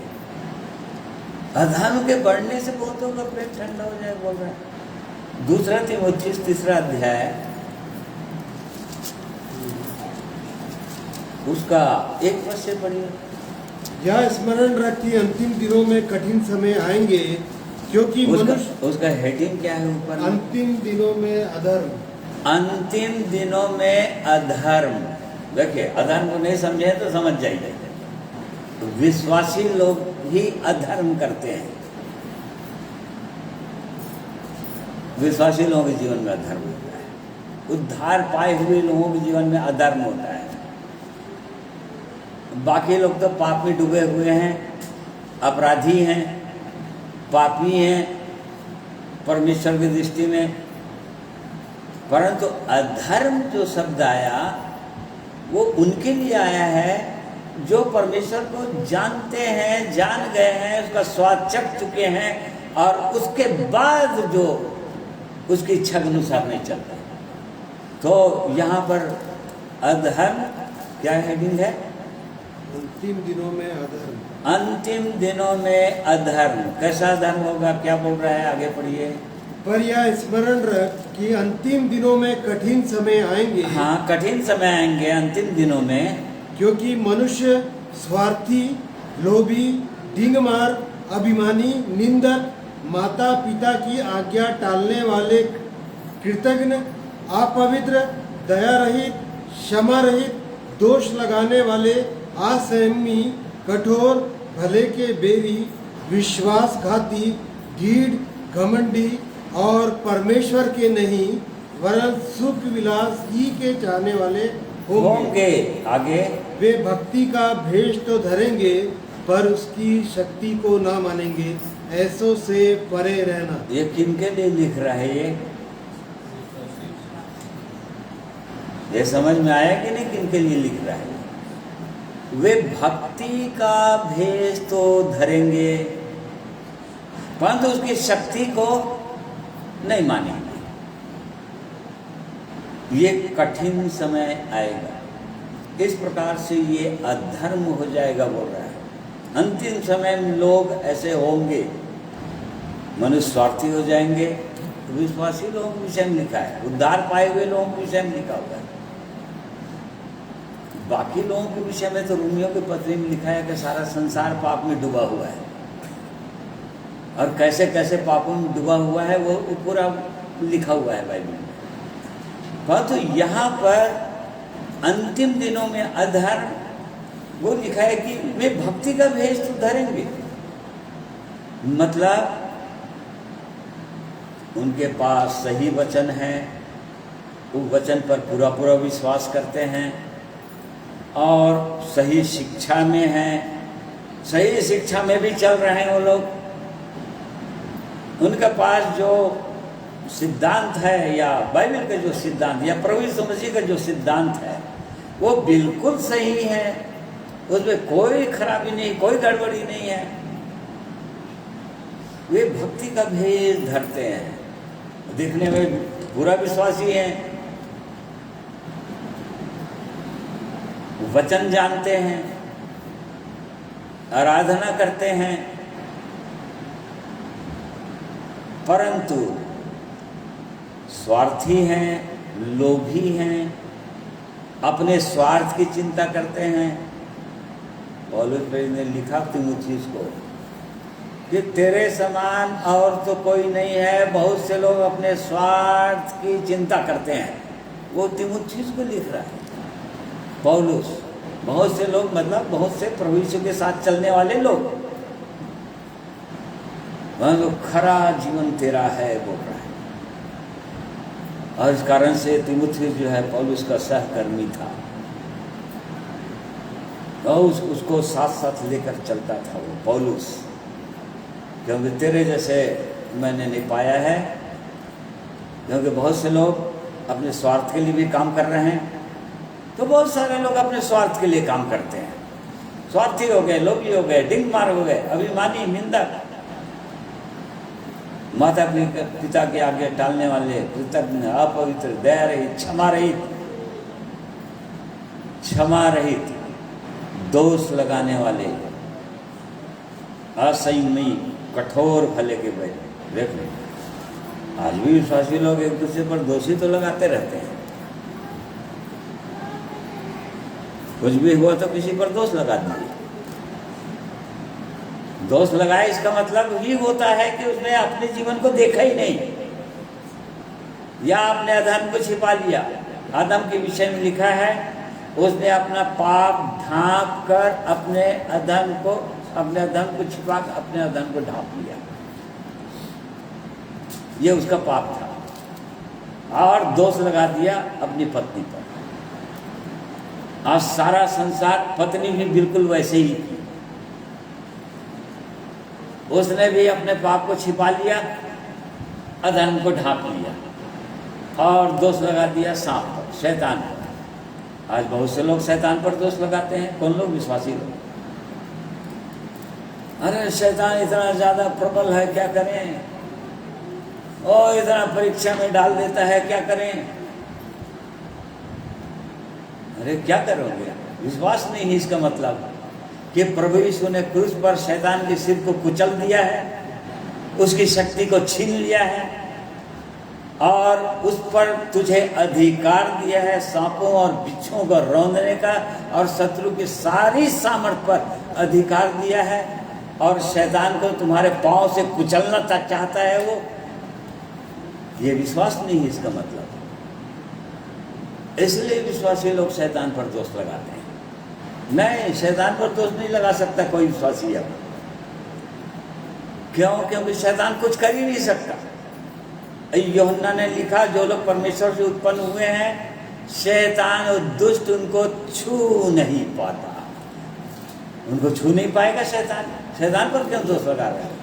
अधर्म के बढ़ने से बहुतों का प्रेम ठंडा हो जाए बोल रहे हैं। दूसरा तीमुथियुस 3 अध्याय उसका 1 पद से पढ़िए। यह स्मरण रख कि अंतिम दिनों में कठिन समय आएंगे, क्योंकि मनुष्य उसका हेडिंग क्या है ऊपर? अंतिम दिनों में अधर्म। अंतिम दिनों में अधर्म। देखिए, अधर्म को नहीं समझे तो समझ जाइए, विश्वासी लोग ही अधर्म करते हैं। विश्वासी लोगों के जीवन में अधर्म होता है, उद्धार पाए हुए लोगों के जीवन में अधर्म होता है। बाकी लोग तो पाप में डूबे हुए हैं, अपराधी हैं, पापी हैं परमेश्वर की दृष्टि में। परंतु अधर्म जो शब्द आया वो उनके लिए आया है जो परमेश्वर को जानते हैं, जान गए हैं, उसका स्वाद चख चुके हैं, और उसके बाद जो उसकी इच्छा के अनुसार नहीं चलते। तो यहाँ पर अधर्म क्या हेडिंग है? अंतिम दिनों में अधर्म। अंतिम दिनों में अधर्म। कैसा अधर्म होगा? क्या बोल रहा है? आगे पढ़िए। पर यह स्मरण रख कि अंतिम दिनों में कठिन समय आएंगे। हाँ, कठिन समय आएंगे अंतिम दिनों में, क्योंकि मनुष्य स्वार्थी, लोभी, डींगमार, अभिमानी, निंदक, माता पिता की आज्ञा टालने वाले, कृतघ्न, अपवित्र, दया रहित, क्षमा रहित, दोष लगाने वाले, असंयमी, कठोर, भले के बेरी, विश्वासघाती, ढीठ, घमंडी और परमेश्वर के नहीं वरन सुख विलास ही के चाहने वाले होंगे। आगे वे भक्ति का भेष तो धरेंगे पर उसकी शक्ति को ना मानेंगे। ऐसों से परे रहना। ये किनके लिए लिख रहा है? ये समझ में आया कि नहीं किनके लिए लिख रहा है? वे भक्ति का भेष तो धरेंगे परंतु उसकी शक्ति को नहीं मानेंगे। ये कठिन समय आएगा, इस प्रकार से ये अधर्म हो जाएगा बोल रहा है। अंतिम समय में लोग ऐसे होंगे, मनुष्य स्वार्थी हो जाएंगे। विश्वासी लोगों के विषय में लिखा है, उद्धार पाए हुए लोगों के विषय में लिखा हुआ है। बाकी लोगों के विषय में तो रोमियों के पत्री में लिखा है कि सारा संसार पाप में डूबा हुआ है, और कैसे कैसे पापों में डूबा हुआ है वो पूरा लिखा हुआ है बाइबल में। परंतु यहाँ पर अंतिम दिनों में अधर्म वो लिखा है कि वे भक्ति का भेष तो धरेंगे, मतलब उनके पास सही वचन है, वो वचन पर पूरा पूरा विश्वास करते हैं और सही शिक्षा में हैं, सही शिक्षा में भी चल रहे हैं वो लोग। उनके पास जो सिद्धांत है या बाइबल का जो सिद्धांत या प्रभु यीशु मसीह का जो सिद्धांत है वो बिल्कुल सही है, उसमें कोई खराबी नहीं, कोई गड़बड़ी नहीं है। वे भक्ति का भेद धरते हैं, देखने में पूरा विश्वासी हैं, वचन जानते हैं, आराधना करते हैं, परंतु स्वार्थी हैं, लोभी हैं, अपने स्वार्थ की चिंता करते हैं। पौलुस ने लिखा तीमुथियुस को कि तेरे समान और तो कोई नहीं है, बहुत से लोग अपने स्वार्थ की चिंता करते हैं। वो तीमुथियुस को लिख रहा है पौलुस। बहुत से लोग मतलब बहुत से प्रभु यीशु के साथ चलने वाले लोग, वह लोग खरा जीवन तेरा है बोल रहा है। और इस कारण से तीमुथियुस जो है पौलुस का सहकर्मी था, तो उसको साथ साथ लेकर चलता था वो पौलुस, क्योंकि तेरे जैसे मैंने नहीं पाया है। क्योंकि बहुत से लोग अपने स्वार्थ के लिए भी काम कर रहे हैं, तो बहुत सारे लोग अपने स्वार्थ के लिए काम करते हैं, स्वार्थी हो गए, लोभी हो गए, डिंग मार हो गए, अभिमानी, निंदक, माता पिता के आगे टालने वाले, कृतज्ञ, अपवित्र, दया रहित, क्षमा रहित, दोष लगाने वाले, असंयमी, कठोर भले के बैठे। देख लो आज भी विश्वासी लोग एक दूसरे पर दोषी तो लगाते रहते हैं, कुछ भी हुआ तो किसी पर दोष लगा दिए। दोष लगाए इसका मतलब ही होता है कि उसने अपने जीवन को देखा ही नहीं, या अपने अधर्म को छिपा लिया। आदम के विषय में लिखा है उसने अपना पाप ढांप कर अपने अधर्म को छिपा कर अपने अधर्म को ढांप लिया, ये उसका पाप था। और दोष लगा दिया अपनी पत्नी पर। आज सारा संसार, पत्नी भी बिल्कुल वैसे ही थी, उसने भी अपने पाप को छिपा लिया, अधर्म को ढांप लिया और दोष लगा दिया सांप पर, शैतान पर। आज बहुत से लोग शैतान पर दोष लगाते हैं। कौन लोग? विश्वासी लोग। अरे शैतान इतना ज्यादा प्रबल है, क्या करें, और इतना परीक्षा में डाल देता है, क्या करें। अरे क्या करोगे? विश्वास नहीं है इसका मतलब कि प्रभु यीशु ने क्रूस पर शैतान के सिर को कुचल दिया है, उसकी शक्ति को छीन लिया है और उस पर तुझे अधिकार दिया है सांपों और बिच्छुओं को रौंदने का, और शत्रु की सारी सामर्थ पर अधिकार दिया है, और शैतान को तुम्हारे पांव से कुचलना चाहता है वो। ये विश्वास नहीं है इसका मतलब। इसलिए विश्वासी लोग शैतान पर दोष लगाते हैं। नहीं, शैतान पर दोष नहीं लगा सकता कोई विश्वासी अब। क्यों? क्योंकि शैतान कुछ कर ही नहीं सकता। यूहन्ना ने लिखा जो लोग परमेश्वर से उत्पन्न हुए हैं, शैतान और दुष्ट उनको छू नहीं पाता, उनको छू नहीं पाएगा शैतान। शैतान पर क्यों दोष लगा रहे हैं?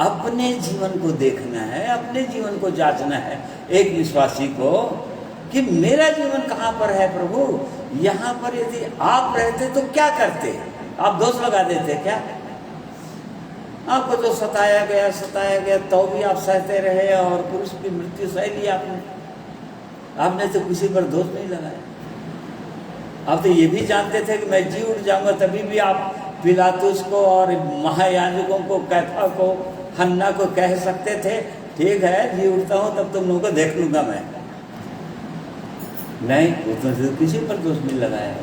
अपने जीवन को देखना है, अपने जीवन को जांचना है एक विश्वासी को कि मेरा जीवन कहाँ पर है प्रभु। यहाँ पर यदि आप रहते तो क्या करते? आप दोष लगा देते क्या? आपको तो सताया गया तो भी आप सहते रहे और पुरुष की मृत्यु सह ली आपने तो किसी पर दोष नहीं लगाया। आप तो ये भी जानते थे कि मैं जी उठ जाऊंगा, तभी भी आप पिलातुस को और महायाजकों को, कैफा को, हन्ना को कह सकते थे ठीक है जी उठता हूँ तब तुम लोगों को देख लूंगा मैं। नहीं, वो तो किसी पर दोष नहीं लगाया।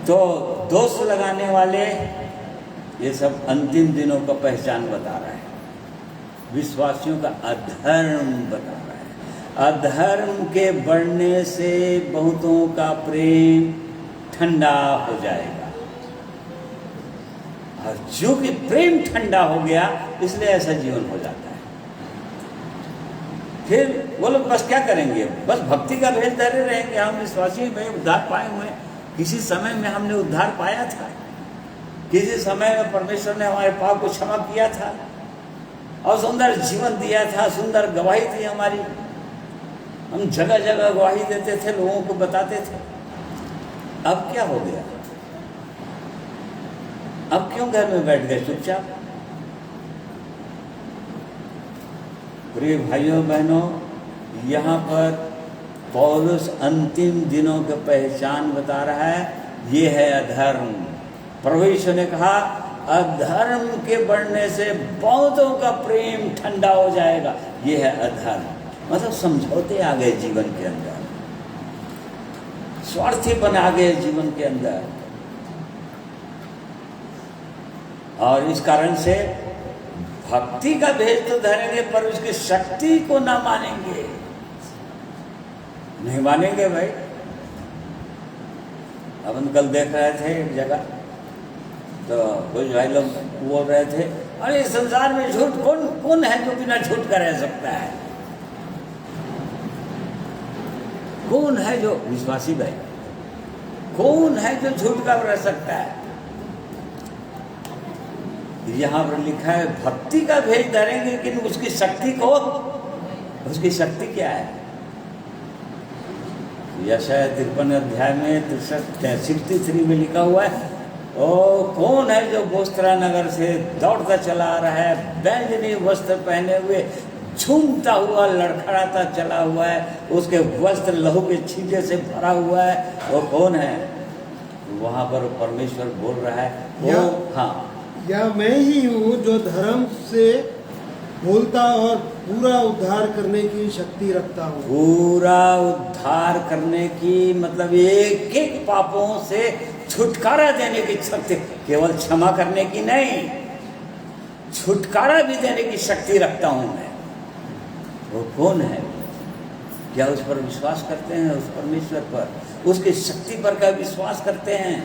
तो दोष लगाने वाले ये सब अंतिम दिनों का पहचान बता रहा है, विश्वासियों का अधर्म बता रहा है। अधर्म के बढ़ने से बहुतों का प्रेम ठंडा हो जाएगा। और जो कि प्रेम ठंडा हो गया, इसलिए ऐसा जीवन हो जाता है। फिर वो लोग बस क्या करेंगे, बस भक्ति का भेद धरे रहेंगे। हम विश्वासी में उद्धार पाए हुए, किसी समय में हमने उद्धार पाया था, किसी समय में परमेश्वर ने हमारे पाप को क्षमा किया था और सुंदर जीवन दिया था, सुंदर गवाही थी हमारी। हम जगह जगह गवाही देते थे, लोगों को बताते थे। अब क्या हो गया? अब क्यों घर में बैठ गए चुपचाप? प्रिय भाइयों बहनों, यहाँ पर पौलुस अंतिम दिनों की पहचान बता रहा है। ये है अधर्म। प्रभु यीशु ने कहा अधर्म के बढ़ने से बहुतों का प्रेम ठंडा हो जाएगा। ये है अधर्म, मतलब समझौते आ गए जीवन के अंदर, स्वार्थीपन आ गए जीवन के अंदर, और इस कारण से भक्ति का भेद तो धरेंगे पर उसकी शक्ति को ना मानेंगे, नहीं मानेंगे भाई। अपन कल देख रहे थे एक जगह, तो कुछ भाई लोग बोल रहे थे, अरे संसार में झूठ कौन है जो बिना झूठ का रह सकता है? कौन है जो, विश्वासी भाई, कौन है जो झूठ का रह सकता है? यहाँ पर लिखा है भक्ति का भेद धरेंगे, लेकिन उसकी शक्ति को, उसकी शक्ति क्या है? यशाया 53 अध्याय में 63 में लिखा हुआ है, ओ कौन है जो बोस्त्रा नगर से दौड़ता चला आ रहा है, बैंगनी वस्त्र पहने हुए, झूमता हुआ लड़खड़ाता चला हुआ है, उसके वस्त्र लहू के छींटे से भरा हुआ है, वो कौन है? वहाँ पर परमेश्वर बोल रहा है वो, हाँ, या मैं ही हूँ जो धर्म से बोलता और पूरा उद्धार करने की शक्ति रखता हूँ। पूरा उद्धार करने की मतलब एक एक पापों से छुटकारा देने की शक्ति, केवल क्षमा करने की नहीं, छुटकारा भी देने की शक्ति रखता हूँ मैं। वो कौन है? क्या उस पर विश्वास करते हैं? उस परमेश्वर पर, उसकी शक्ति पर क्या विश्वास करते हैं?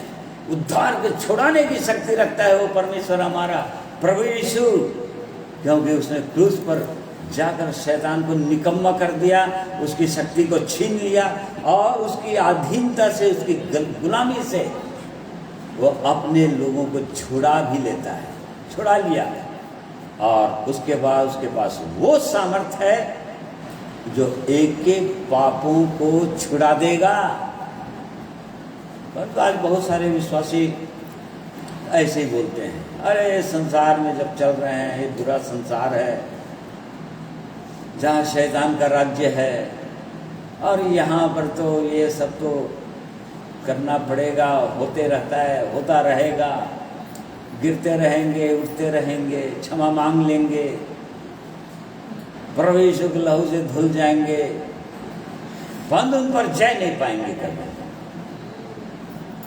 उद्धार को छुड़ाने की शक्ति रखता है वो परमेश्वर हमारा प्रभु यीशु, क्योंकि उसने क्रूस पर जाकर शैतान को निकम्मा कर दिया, उसकी शक्ति को छीन लिया और उसकी अधीनता से, उसकी गुलामी से वो अपने लोगों को छुड़ा भी लेता है, छुड़ा लिया। और उसके बाद उसके पास वो सामर्थ्य है जो एक एक पापों को छुड़ा देगा। परंतु आज बहुत सारे विश्वासी ऐसे ही बोलते हैं, अरे संसार में जब चल रहे हैं, ये बुरा संसार है जहाँ शैतान का राज्य है, और यहाँ पर तो ये सब तो करना पड़ेगा, होते रहता है, होता रहेगा, गिरते रहेंगे, उठते रहेंगे, क्षमा मांग लेंगे, प्रभु यीशु के लहू से धुल जाएंगे, बंद उन पर जय नहीं पाएंगे कभी।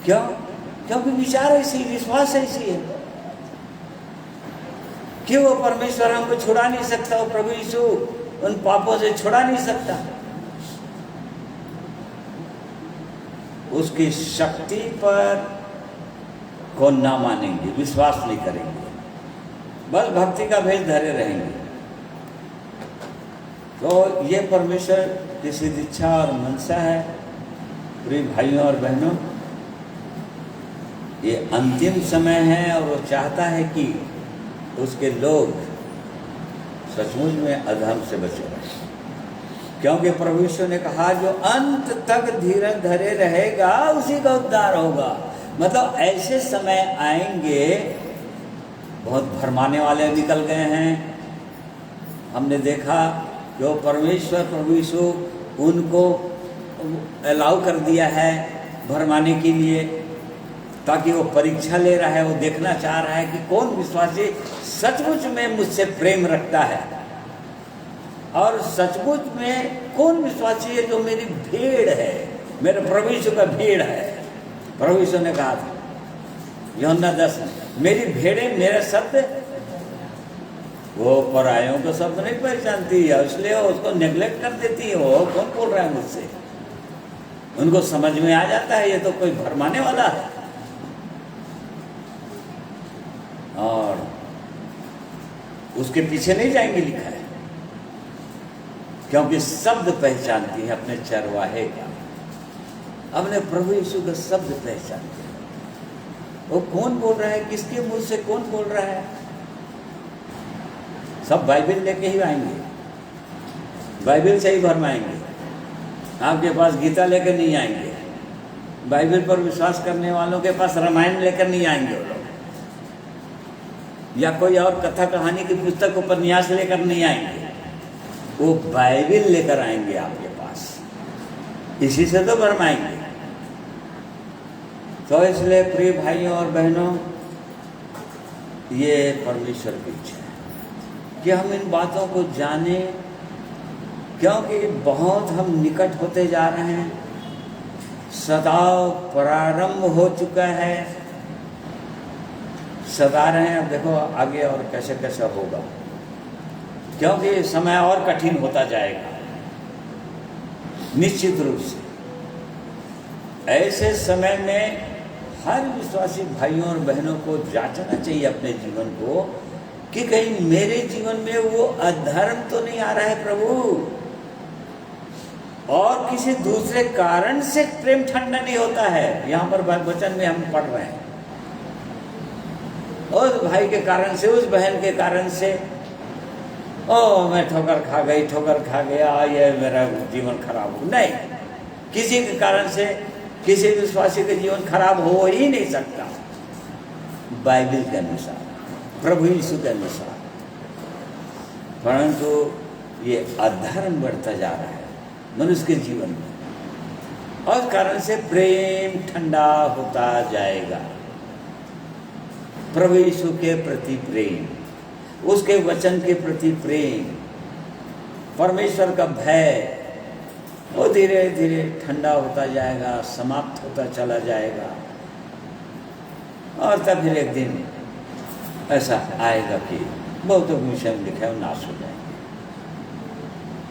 क्यों? क्योंकि विचार ऐसी, विश्वास ऐसी है कि वो परमेश्वर हमको छुड़ा नहीं सकता, वो प्रभु यीशु उन पापों से छुड़ा नहीं सकता। उसकी शक्ति पर को ना मानेंगे, विश्वास नहीं करेंगे, बस भक्ति का भेद धरे रहेंगे। तो ये परमेश्वर की सिद्ध इच्छा और मनसा है। प्रिय भाइयों और बहनों, ये अंतिम समय है और वो चाहता है कि उसके लोग सचमुच में अधर्म से बचे रहें, क्योंकि प्रभु यीशु ने कहा जो अंत तक धीरज धरे रहेगा उसी का उद्धार होगा। मतलब ऐसे समय आएंगे, बहुत भरमाने वाले निकल गए हैं। हमने देखा कि वो परमेश्वर प्रभु यीशु उनको अलाउ कर दिया है भरमाने के लिए, ताकि वो परीक्षा ले रहा है, वो देखना चाह रहा है कि कौन विश्वासी सचमुच में मुझसे प्रेम रखता है, और सचमुच में कौन विश्वासी है जो मेरी भीड़ है, मेरे प्रभु यीशु का भीड़ है। प्रभु यीशु ने कहा था यूहन्ना 10 में, मेरी भेड़ें मेरे शब्द, वो परायों को शब्द नहीं पहचानती है, इसलिए वो उसको नेग्लेक्ट कर देती है। वो कौन बोल रहा है मुझसे? उनको समझ में आ जाता है ये तो कोई भरमाने वाला है, और उसके पीछे नहीं जाएंगे, लिखा है, क्योंकि शब्द पहचानती है अपने चरवाहे का, अपने प्रभु यीशु का शब्द पहचानती है। वो कौन बोल रहा है, किसके मुंह से कौन बोल रहा है? सब बाइबल लेके ही आएंगे, बाइबल से ही भरमाएंगे। आपके पास गीता लेकर नहीं आएंगे, बाइबल पर विश्वास करने वालों के पास रामायण लेकर नहीं आएंगे वो लोग, या कोई और कथा कहानी की पुस्तक उपन्यास लेकर नहीं आएंगे, वो बाइबल लेकर आएंगे आपके पास, इसी से तो भरमाएंगे। तो इसलिए प्रिय भाइयों और बहनों, ये परमेश्वर की इच्छा है कि हम इन बातों को जानें, क्योंकि बहुत हम निकट होते जा रहे हैं, सदाव प्रारंभ हो चुका है, सदा रहे हैं। अब देखो आगे और कैसे कैसे होगा, क्योंकि समय और कठिन होता जाएगा निश्चित रूप से। ऐसे समय में हर विश्वासी भाइयों और बहनों को जांचना चाहिए अपने जीवन को कि कहीं मेरे जीवन में वो अधर्म तो नहीं आ रहा है प्रभु, और किसी दूसरे कारण से प्रेम ठंडा नहीं होता है। यहाँ पर वचन में हम पढ़ रहे हैं, उस भाई के कारण से, उस बहन के कारण से, ओ मैं ठोकर खा गई, ठोकर खा गया, ये मेरा जीवन खराब हो, नहीं, किसी के कारण से किसी विश्वासी का जीवन खराब हो ही नहीं सकता, बाइबल के अनुसार, प्रभु यीशु के अनुसार। परंतु ये अधर्म बढ़ता जा रहा है मनुष्य के जीवन में, और कारण से प्रेम ठंडा होता जाएगा। प्रभु यीशु के प्रति प्रेम, उसके वचन के प्रति प्रेम, परमेश्वर का भय, वो धीरे धीरे ठंडा होता जाएगा, समाप्त होता चला जाएगा, और तब फिर एक दिन ऐसा आएगा कि बहुतों के विषय में लिखा है, नाश हो जाएंगे।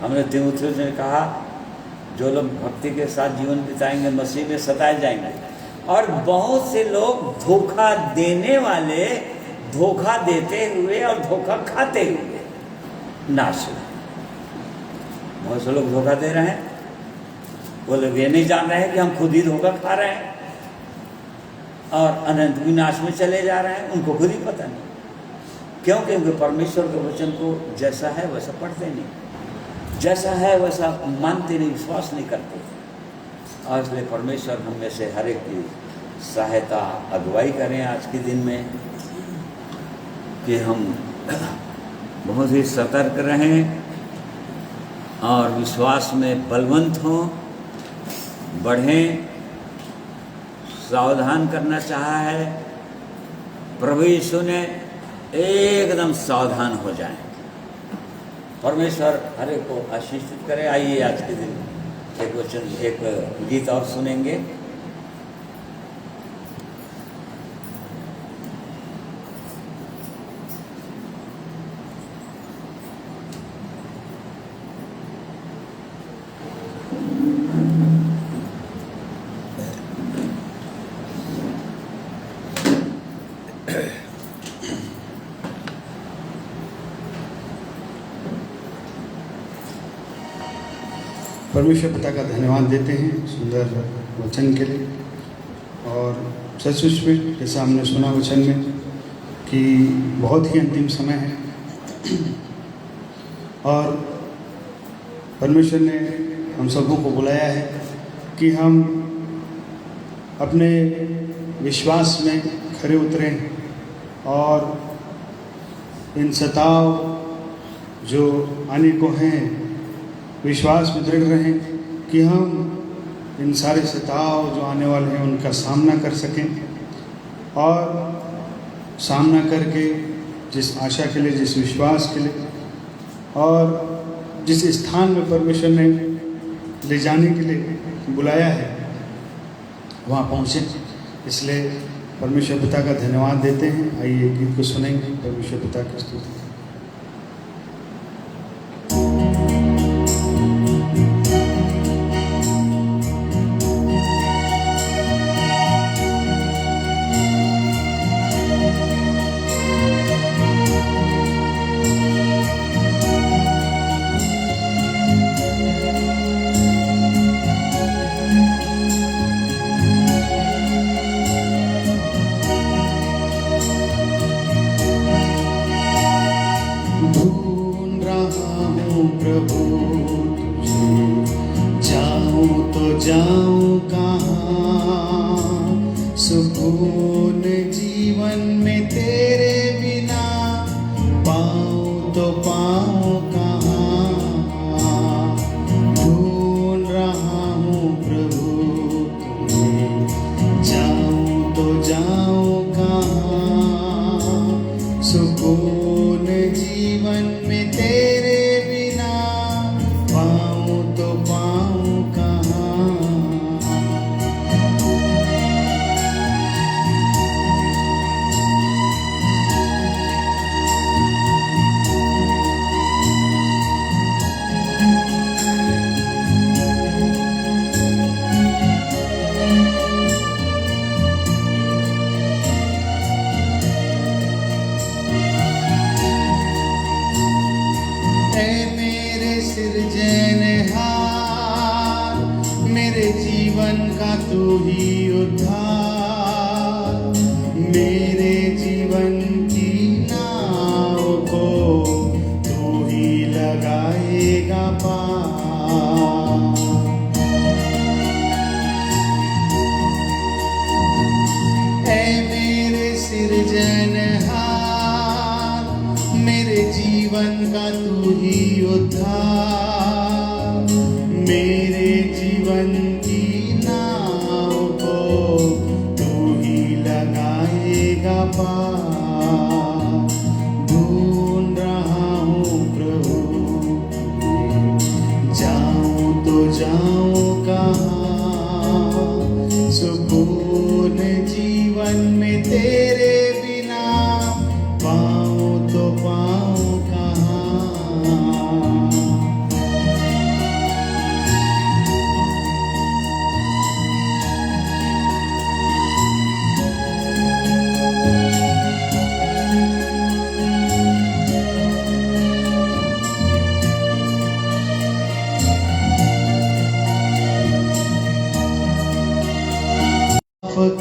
हमने तीमुथियुस ने कहा, जो लोग भक्ति के साथ जीवन बिताएंगे मसीह में सताए जाएंगे, और बहुत से लोग धोखा देने वाले धोखा देते हुए और धोखा खाते हुए नाश हो। बहुत से लोग धोखा दे रहे हैं, वो लोग ये नहीं जान रहे हैं कि हम खुद ही धोखा खा रहे हैं और अनंत विनाश में चले जा रहे हैं, उनको खुद ही पता नहीं। क्यों? क्योंकि परमेश्वर के वचन को जैसा है वैसा पढ़ते नहीं, जैसा है वैसा मानते नहीं, विश्वास नहीं करते। और इसलिए परमेश्वर हम में से हर एक की सहायता अगुवाई करें आज के दिन में, कि हम बहुत ही सतर्क रहें और विश्वास में बलवंत हों, बढ़ें। सावधान करना चाहा है प्रभु यीशु ने, एकदम सावधान हो जाएं। परमेश्वर हर एक को आशीषित करे। आइए आज के दिन एक वचन, एक गीत और सुनेंगे। परमेश्वर पिता का धन्यवाद देते हैं सुंदर वचन के लिए। और सचमुच में जैसा हमने सुना वचन में कि बहुत ही अंतिम समय है, और परमेश्वर ने हम सबों को बुलाया है कि हम अपने विश्वास में खरे उतरें और इन सताव जो आने को हैं विश्वास में दृढ़ रहें कि हम इन सारे सताव जो आने वाले हैं उनका सामना कर सकें, और सामना करके जिस आशा के लिए, जिस विश्वास के लिए और जिस स्थान में परमेश्वर ने ले जाने के लिए बुलाया है वहाँ पहुँचें। इसलिए परमेश्वर पिता का धन्यवाद देते हैं। आइए गीत को सुनेंगे, परमेश्वर पिता की स्तुति। तेरे बिना पाऊँ तो पाऊँ कहाँ, ढूंढ रहा हूँ प्रभु तुम्हें, जाऊँ तो जाऊँ कहाँ, सुकून जीवन में तेरे बिना पाऊँ तो पाऊँ कहाँ। मेरे जीवन का तू ही उद्धार, मेरे जीवन की नाव को तू ही लगाएगा पार। ऐ मेरे सृजनहार, मेरे जीवन का तू ही उद्धार, मेरे जीवन की नाव को तू ही लगाएगा पार। ढूंढ रहा हूँ प्रभु जाऊँ तो जाऊँ कहाँ, सुकून जीवन में तेरे बिना पाऊँ तो पाऊँ कहाँ।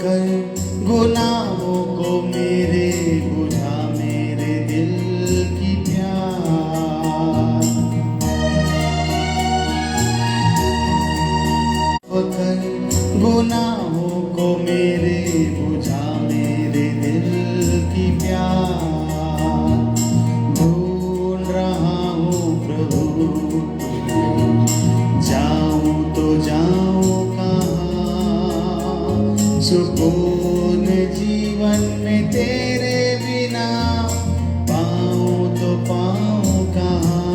कर गुनाहों को मेरे बुझा मेरे दिल की प्यास, कर गुनाहों को मेरे बुझा मेरे दिल की प्यास। ढूंढ रहा हूँ प्रभु जाऊँ तो जाऊँ कहाँ, सुकून जीवन में तेरे बिना पाऊँ तो पाऊँ कहाँ।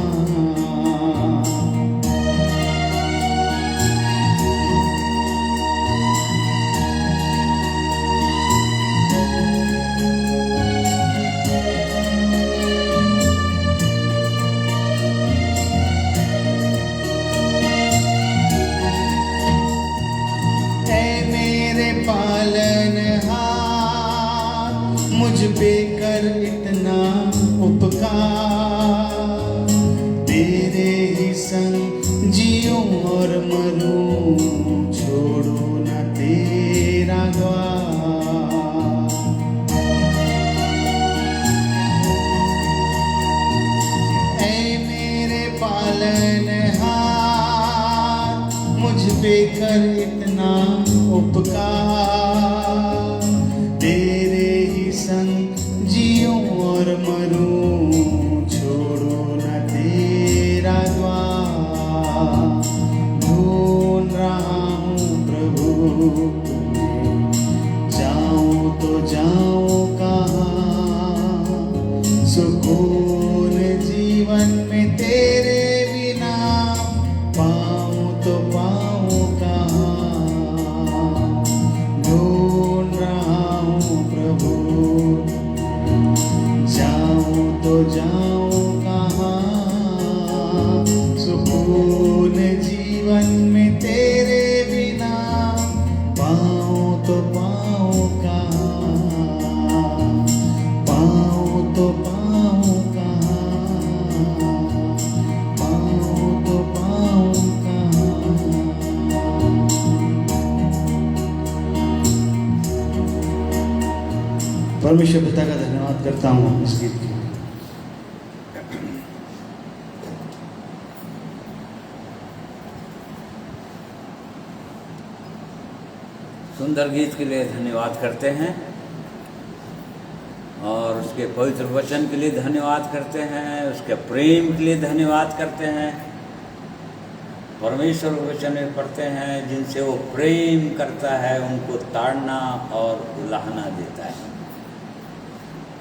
पालनहार, मुझ पे कर इतना उपकार, तेरे ही संग जीऊं और मरूं, छोड़ू न तेरा द्वार। ऐ मेरे पालनहार, मुझ पे कर इतना उपकार, तेरे ही संग जीऊं और मरूं, छोड़ू न तेरा द्वार। ढूंढ रहा हूँ प्रभु तुम्हें, जाऊँ तो जाऊँ कहाँ, सुकून जीवन में तेरे बिना पाऊँ तो पाऊँ कहाँ। ढूंढ रहा हूँ प्रभु जाऊँ तो जाऊँ कहाँ, सुकून जीवन में तेरे बिना पाऊँ तो पाऊँ कहाँ, पाऊँ तो पाऊँ कहाँ, पाऊँ तो पाऊँ कहाँ। परमेश्वर पिता का धन्यवाद करता हूँ इस गीत के लिए। सुंदर गीत के लिए धन्यवाद करते हैं। और उसके पवित्र वचन के लिए धन्यवाद करते हैं, उसके प्रेम के लिए धन्यवाद करते हैं। परमेश्वर के वचन में पढ़ते हैं, जिनसे वो प्रेम करता है उनको ताड़ना और उलाहना देता है।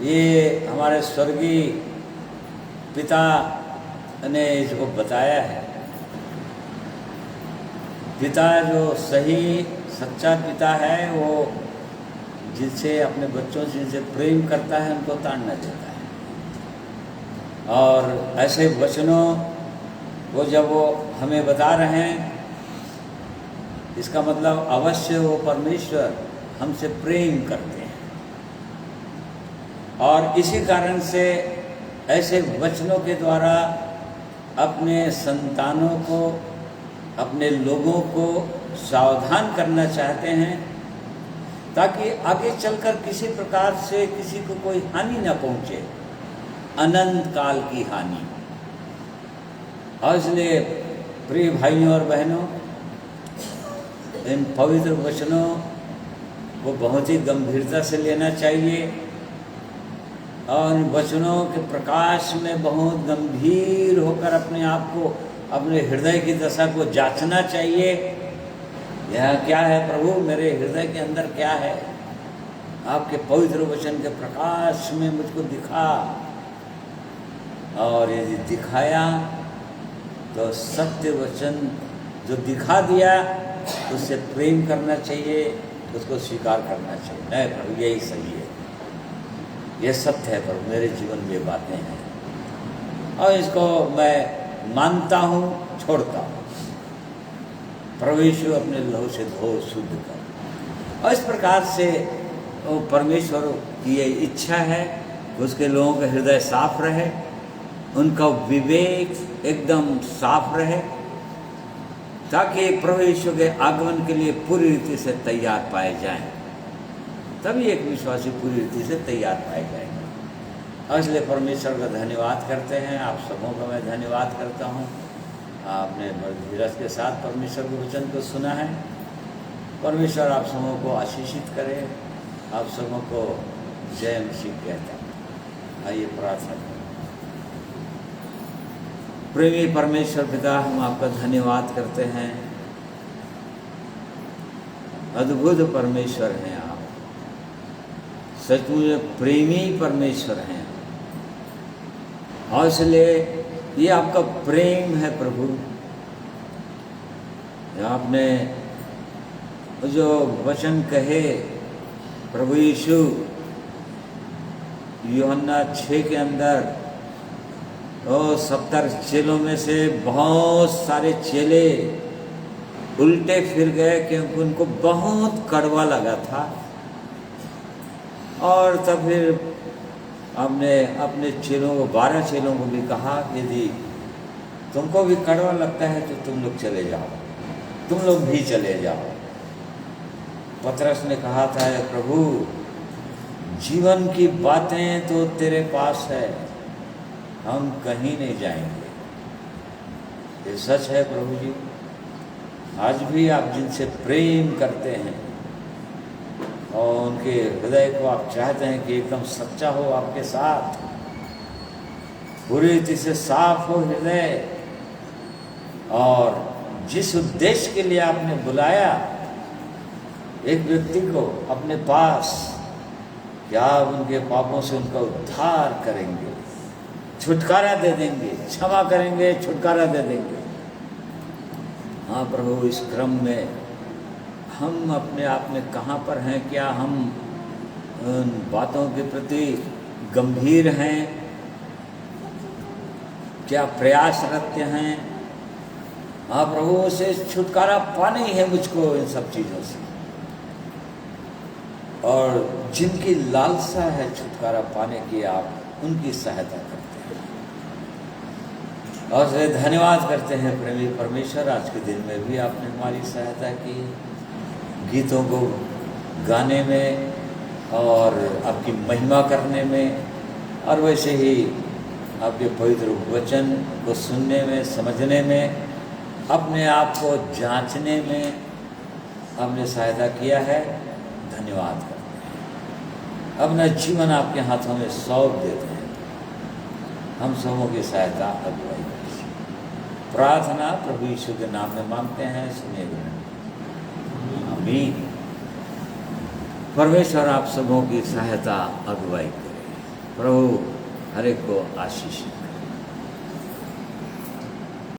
ये हमारे स्वर्गीय पिता ने इसको बताया है। पिता जो सही सच्चा पिता है, वो जिनसे अपने बच्चों से जिनसे प्रेम करता है उनको ताड़ना देता है। और ऐसे वचनों वो जब वो हमें बता रहे हैं, इसका मतलब अवश्य वो परमेश्वर हमसे प्रेम करते हैं। और इसी कारण से ऐसे वचनों के द्वारा अपने संतानों को, अपने लोगों को सावधान करना चाहते हैं, ताकि आगे चलकर किसी प्रकार से किसी को कोई हानि न पहुंचे, अनंत काल की हानि। और इसलिए प्रिय भाइयों और बहनों, इन पवित्र वचनों को बहुत ही गंभीरता से लेना चाहिए और इन वचनों के प्रकाश में बहुत गंभीर होकर अपने आप को, अपने हृदय की दशा को जांचना चाहिए। यह क्या है प्रभु, मेरे हृदय के अंदर क्या है? आपके पवित्र वचन के प्रकाश में मुझको दिखा, और यदि दिखाया तो सत्य वचन जो दिखा दिया उससे प्रेम करना चाहिए, उसको स्वीकार करना चाहिए। नहीं प्रभु, यही सही है, ये सत्य है प्रभु, मेरे जीवन में ये बातें हैं और इसको मैं मानता हूँ, छोड़ता हूँ। प्रभु यीशु अपने लहू से धो शुद्ध कर। और इस प्रकार से वो परमेश्वर की ये इच्छा है कि उसके लोगों का हृदय साफ रहे, उनका विवेक एकदम साफ रहे, ताकि प्रभु यीशु के आगमन के लिए पूरी रीति से तैयार पाए जाएं। तभी एक विश्वासी पूरी रीति से तैयार पाए जाएंगे। और इसलिए परमेश्वर का धन्यवाद करते हैं। आप सबों का मैं धन्यवाद करता हूँ। आपने बड़े धीरज के साथ परमेश्वर के वचन को सुना है। परमेश्वर आप सबों को आशीषित करे, आप सबों को जय मसीह कहता है। आइए प्रार्थना करें। प्रेमी परमेश्वर पिता, हम आपका धन्यवाद करते हैं। अद्भुत परमेश्वर हैं आप, सचमुच प्रेमी परमेश्वर हैं। और इसलिए ये आपका प्रेम है प्रभु। आपने जो वचन कहे प्रभु यीशु यूहन्ना 6 के अंदर, 70 चेलों में से बहुत सारे चेले उल्टे फिर गए क्योंकि उनको बहुत कड़वा लगा था। और तब फिर हमने अपने चेलों को, 12 चेलों को भी कहा, यदि तुमको भी कड़वा लगता है तो तुम लोग चले जाओ, तुम लोग भी चले जाओ। पतरस ने कहा था, प्रभु जीवन की बातें तो तेरे पास है, हम कहीं नहीं जाएंगे। ये सच है प्रभु जी। आज भी आप जिनसे प्रेम करते हैं और उनके हृदय को आप चाहते हैं कि एकदम सच्चा हो आपके साथ, पूरी रीति से साफ हो हृदय, और जिस उद्देश्य के लिए आपने बुलाया एक व्यक्ति को अपने पास, क्या आप उनके पापों से उनका उद्धार करेंगे, छुटकारा दे देंगे, क्षमा करेंगे, छुटकारा दे देंगे। हाँ प्रभु, इस क्रम में हम अपने आप में कहाँ पर हैं? क्या हम उन बातों के प्रति गंभीर हैं? क्या प्रयासरत हैं? हाँ प्रभु, से छुटकारा पाना ही है मुझको इन सब चीज़ों से। और जिनकी लालसा है छुटकारा पाने की, आप उनकी सहायता करते हैं। और से धन्यवाद करते हैं प्रेमी परमेश्वर, आज के दिन में भी आपने हमारी सहायता की, गीतों को गाने में और आपकी महिमा करने में, और वैसे ही आपके पवित्र वचन को सुनने में, समझने में, अपने आप को जांचने में आपने सहायता किया है। धन्यवाद करते हैं। अपना जीवन आपके हाथों में सौंप देते हैं। हम सबों की सहायता अगुवाई करें। प्रार्थना प्रभु यीशु के नाम में मांगते हैं, सुनिए ग्रहण। आमीन। परमेश्वर आप सबों की सहायता अगुवाई करे। प्रभु हर एक को आशीष दें।